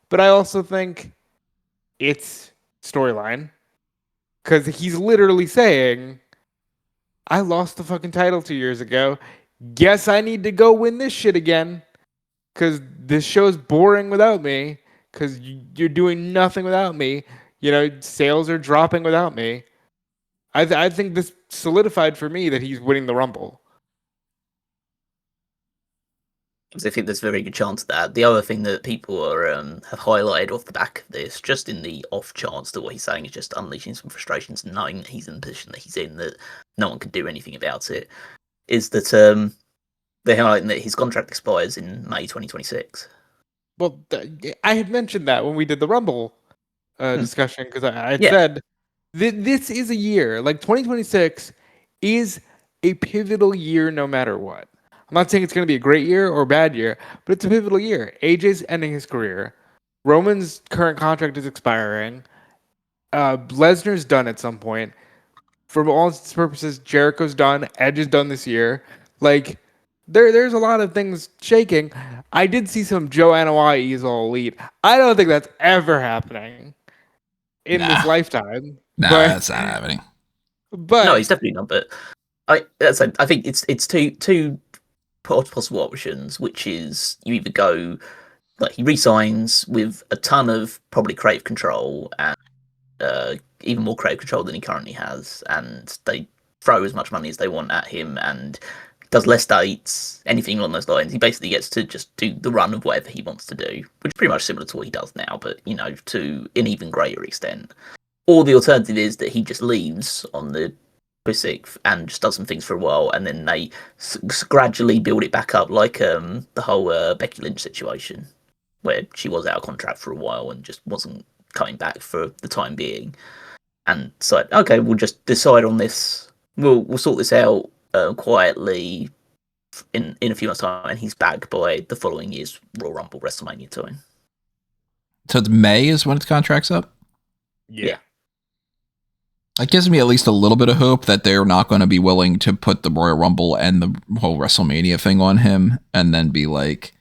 But I also think it's storyline because he's literally saying, I lost the fucking title 2 years ago. Guess I need to go win this shit again because this show's boring without me because you're doing nothing without me. You know, sales are dropping without me. I think this solidified for me that he's winning the Rumble. I think there's a very good chance of that. The other thing that people are have highlighted off the back of this, just in the off chance that what he's saying is just unleashing some frustrations and knowing that he's in the position that he's in, that no one can do anything about it, is that they're highlighting that his contract expires in May 2026. Well, I had mentioned that when we did the Rumble discussion, because I said this is a year, like 2026 is a pivotal year no matter what. I'm not saying it's going to be a great year or a bad year, but it's a pivotal year. AJ's ending his career. Roman's current contract is expiring. Lesnar's done at some point. For all intents and purposes, Jericho's done. Edge is done this year. Like, there's a lot of things shaking. I did see some Joe Anoa'i is all elite. I don't think that's ever happening in this lifetime. That's not happening. But no, he's definitely not. But I think it's two possible options, which is you either go like he resigns with a ton of probably creative control and even more creative control than he currently has, and they throw as much money as they want at him and does less dates, anything along those lines. He basically gets to just do the run of whatever he wants to do, which is pretty much similar to what he does now, but you know, to an even greater extent. Or the alternative is that he just leaves on the 6th and just does some things for a while, and then they gradually build it back up, like the whole Becky Lynch situation, where she was out of contract for a while and just wasn't coming back for the time being. And so, okay, we'll just decide on this. We'll sort this out quietly in a few months' time, and he's back by the following year's Royal Rumble, WrestleMania time. So it's May is when its contract's up? Yeah. That gives me at least a little bit of hope that they're not going to be willing to put the Royal Rumble and the whole WrestleMania thing on him and then be like,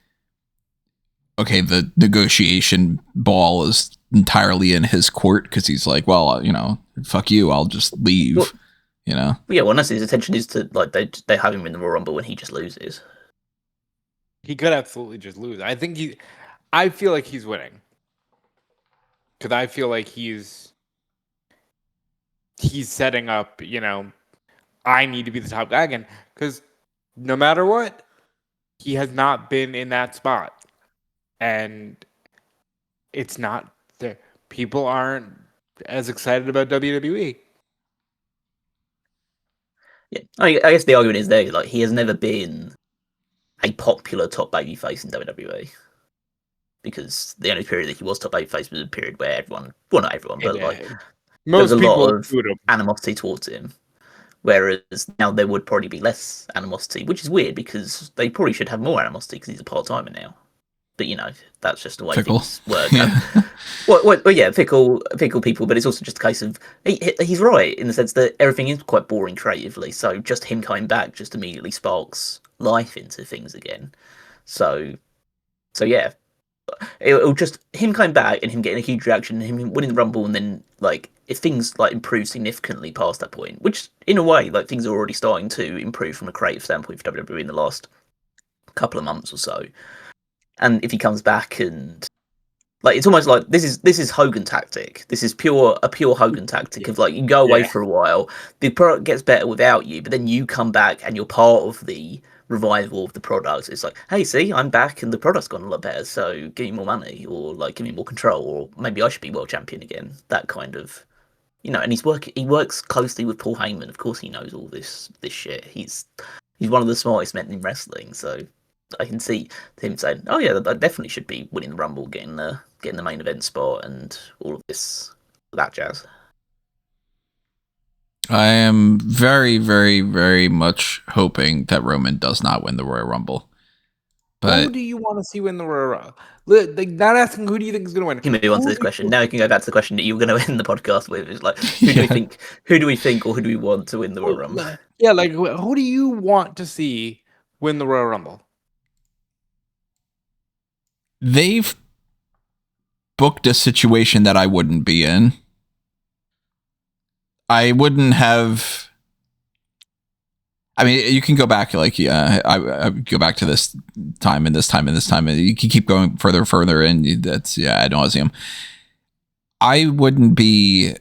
okay, the negotiation ball is entirely in his court because he's like, well, you know, fuck you, I'll just leave, well, you know? Yeah, well, unless his intention is to, like, they have him in the Royal Rumble when he just loses. He could absolutely just lose. I feel like he's winning. Because I feel like he's setting up, you know, I need to be the top guy again. Because no matter what, he has not been in that spot. And it's not there. People aren't as excited about WWE. Yeah, I guess the argument is there, like, he has never been a popular top babyface in WWE. Because the only period that he was top babyface was a period where everyone, well, not everyone, but like there was Most a lot people of booed him. animosity towards him. Whereas now there would probably be less animosity, which is weird because they probably should have more animosity because he's a part timer now. But that's just the way Fickle. things work. Yeah. Well, yeah, fickle people, but it's also just a case of he's right in the sense that everything is quite boring creatively. So just him coming back just immediately sparks life into things again. So yeah, it'll just him coming back and him getting a huge reaction and him winning the Rumble, and then like if things like improve significantly past that point, which in a way like things are already starting to improve from a creative standpoint for WWE in the last couple of months or so, and if he comes back and like it's almost like this is Hogan tactic. This is a pure Hogan tactic of like you go away for a while, the product gets better without you, but then you come back and you're part of the revival of the product. It's like, hey, see, I'm back and the product's gone a lot better, so give me more money or like give me more control, or maybe I should be world champion again. That kind of and he works closely with Paul Heyman. Of course he knows all this shit. He's one of the smartest men in wrestling, so I can see him saying, "Oh yeah, I definitely should be winning the Rumble, getting the main event spot, and all of that jazz." I am very, very, very much hoping that Roman does not win the Royal Rumble. But who do you want to see win the Royal Rumble? Like, not asking who do you think is going to win. Can we move on to this question? Now we can go back to the question that you were going to end the podcast with. It's like, who do we think, or who do we want to win the Royal Rumble? Yeah, like who do you want to see win the Royal Rumble? They've booked a situation that I wouldn't be in. I wouldn't have. I mean, you can go back, like, I go back to this time and this time and this time, and you can keep going further, and that's, ad nauseum. I wouldn't be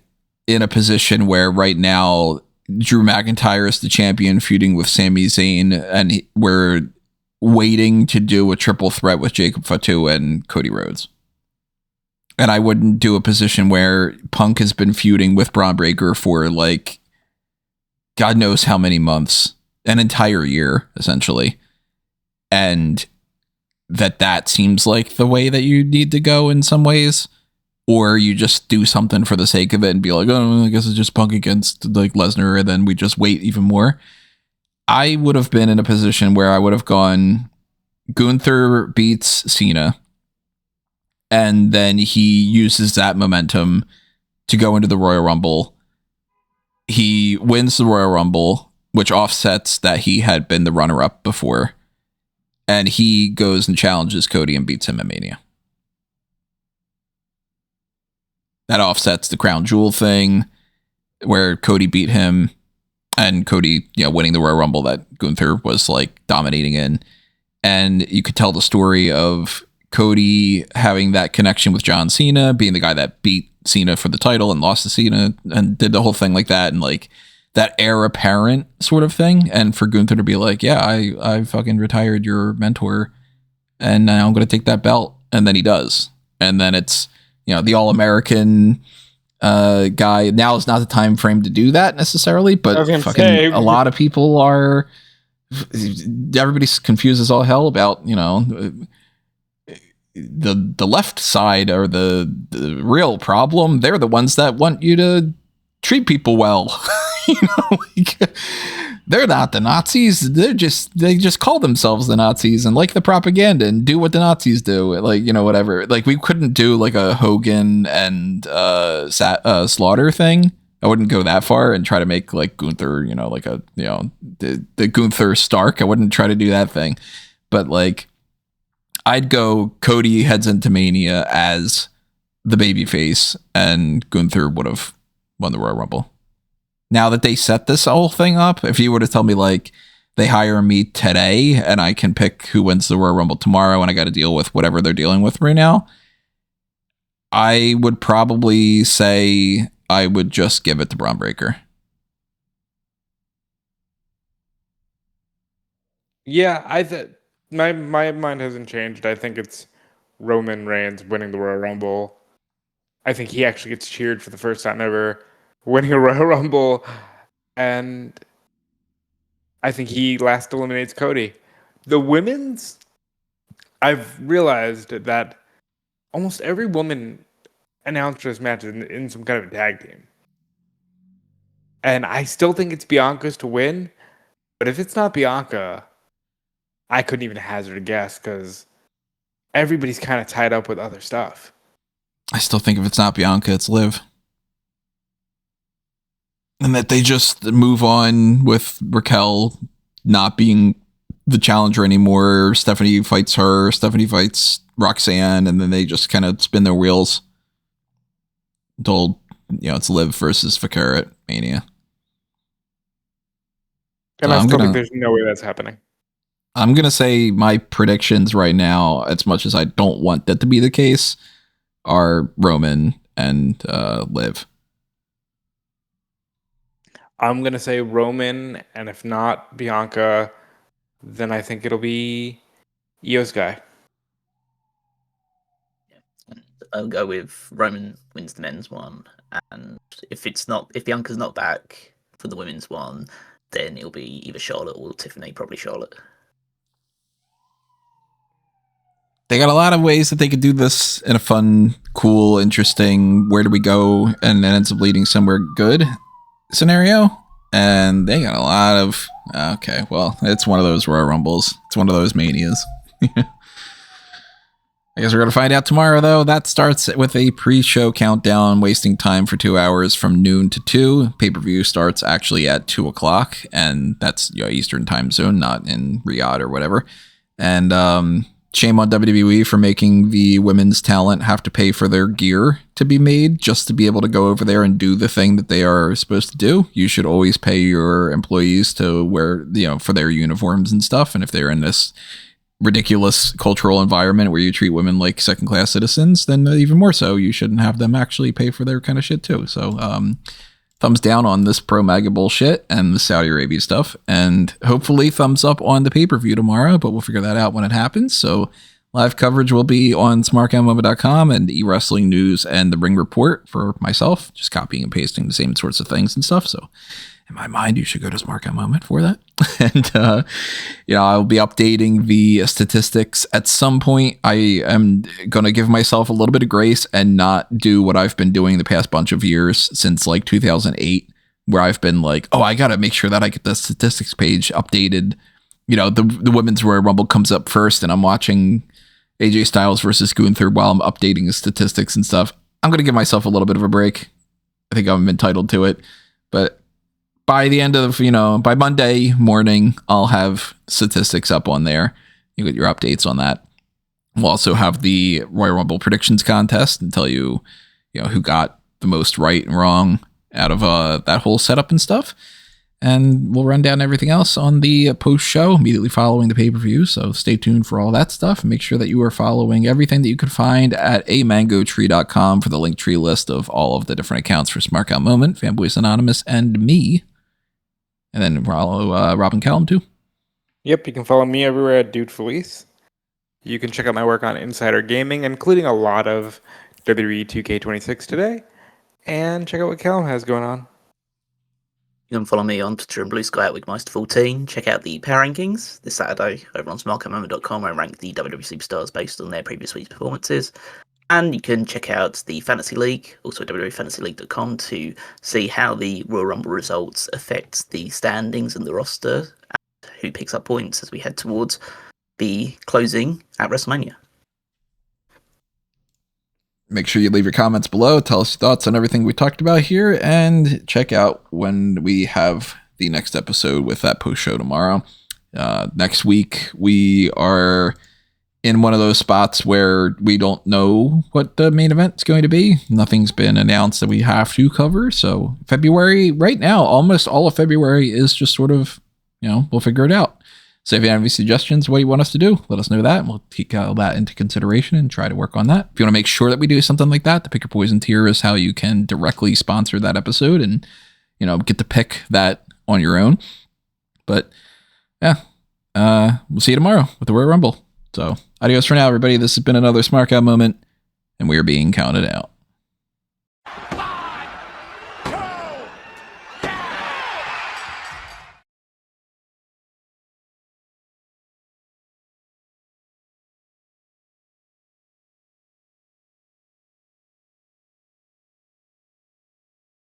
in a position where right now Drew McIntyre is the champion feuding with Sami Zayn, and we're waiting to do a triple threat with Jacob Fatu and Cody Rhodes. And I wouldn't do a position where Punk has been feuding with Braun Breaker for, like, God knows how many months. An entire year, essentially. And that seems like the way that you need to go in some ways. Or you just do something for the sake of it and be like, oh, I guess it's just Punk against like Lesnar, and then we just wait even more. I would have been in a position where I would have gone Gunther beats Cena, and then he uses that momentum to go into the Royal Rumble. He wins the Royal Rumble, which offsets that he had been the runner-up before. And he goes and challenges Cody and beats him at Mania. That offsets the Crown Jewel thing, where Cody beat him, and Cody, winning the Royal Rumble that Gunther was, like, dominating in. And you could tell the story of Cody having that connection with John Cena, being the guy that beat Cena for the title and lost to Cena, and did the whole thing like that, and, like, that heir apparent sort of thing. And for Gunther to be like, yeah, I fucking retired your mentor, and now I'm going to take that belt. And then he does. And then it's, the All-American guy. Now is not the time frame to do that necessarily, but fucking a lot of people are, everybody's confused as all hell about, the left side are the real problem. They're the ones that want you to treat people well. They're not the Nazis. They just call themselves the Nazis and like the propaganda and do what the Nazis do. Like, whatever. Like, we couldn't do like a Hogan and Slaughter thing. I wouldn't go that far and try to make like Gunther, like a, the Gunther Stark. I wouldn't try to do that thing. But like, I'd go Cody heads into Mania as the babyface, and Gunther would have won the Royal Rumble. Now that they set this whole thing up, if you were to tell me like they hire me today and I can pick who wins the Royal Rumble tomorrow and I got to deal with whatever they're dealing with right now, I would probably say I would just give it to Braun Breaker. Yeah, my mind hasn't changed. I think it's Roman Reigns winning the Royal Rumble. I think he actually gets cheered for the first time ever winning a Royal Rumble. And I think he last eliminates Cody. The women's, I've realized that almost every woman announced this match in some kind of a tag team. And I still think it's Bianca's to win. But if it's not Bianca, I couldn't even hazard a guess because everybody's kind of tied up with other stuff. I still think if it's not Bianca, it's Liv. And that they just move on with Raquel not being the challenger anymore. Stephanie fights her, Stephanie fights Roxanne, and then they just kind of spin their wheels until, it's Liv versus Fakir at Mania. And I still think there's no way that's happening. I'm going to say my predictions right now, as much as I don't want that to be the case, are Roman and Liv. I'm going to say Roman, and if not Bianca, then I think it'll be Io's guy. I'll go with Roman wins the men's one, and if Bianca's not back for the women's one, then it'll be either Charlotte or Tiffany, probably Charlotte. They got a lot of ways that they could do this in a fun, cool, interesting, where do we go, and then ends up leading somewhere good scenario. And they got a lot of, okay, well, it's one of those Royal Rumbles. It's one of those Manias. I guess we're going to find out tomorrow, though. That starts with a pre-show countdown, wasting time for 2 hours from noon to 2. Pay-per-view starts actually at 2 o'clock, and that's Eastern time zone, not in Riyadh or whatever. And shame on WWE for making the women's talent have to pay for their gear to be made just to be able to go over there and do the thing that they are supposed to do. You should always pay your employees to wear, for their uniforms and stuff. And if they're in this ridiculous cultural environment where you treat women like second-class citizens, then even more so, you shouldn't have them actually pay for their kind of shit too. So thumbs down on this pro-MAGA bullshit and the Saudi Arabia stuff, and hopefully thumbs up on the pay-per-view tomorrow, but we'll figure that out when it happens. So live coverage will be on smarkandmoment.com and eWrestling News and the Ring Report for myself, just copying and pasting the same sorts of things and stuff. So in my mind, you should go to Smark and Moment for that. And, I'll be updating the statistics at some point. I am going to give myself a little bit of grace and not do what I've been doing the past bunch of years since like 2008, where I've been like, oh, I got to make sure that I get the statistics page updated. The Women's Royal Rumble comes up first and I'm watching AJ Styles versus Gunther while I'm updating the statistics and stuff. I'm going to give myself a little bit of a break. I think I'm entitled to it, but by the end of, by Monday morning, I'll have statistics up on there. You get your updates on that. We'll also have the Royal Rumble predictions contest and tell you, who got the most right and wrong out of that whole setup and stuff. And we'll run down everything else on the post show immediately following the pay-per-view. So stay tuned for all that stuff. And make sure that you are following everything that you can find at amangotree.com for the link tree list of all of the different accounts for Smark Out Moment, Fanboys Anonymous, and me. And then follow Robin Callum too. Yep, you can follow me everywhere at Dude Felice. You can check out my work on Insider Gaming, including a lot of WWE 2K26 today. And check out what Callum has going on. You can follow me on Twitter and Blue Sky at Wigmeister14. Check out the Power Rankings this Saturday over on smarkandmoment.com, where I rank the WWE Superstars based on their previous week's performances. And you can check out the Fantasy League, also at www.fantasyleague.com, to see how the Royal Rumble results affect the standings and the roster, and who picks up points as we head towards the closing at WrestleMania. Make sure you leave your comments below, tell us your thoughts on everything we talked about here, and check out when we have the next episode with that post-show tomorrow. Next week, we are in one of those spots where we don't know what the main event is going to be. Nothing's been announced that we have to cover. So February, right now, almost all of February is just sort of, we'll figure it out. So if you have any suggestions, what you want us to do, let us know that. And we'll take all that into consideration and try to work on that. If you want to make sure that we do something like that, the Pick Your Poison tier is how you can directly sponsor that episode and, get to pick that on your own. But yeah, we'll see you tomorrow with the Royal Rumble. So adios for now, everybody. This has been another Smark Out Moment, and we are being counted out.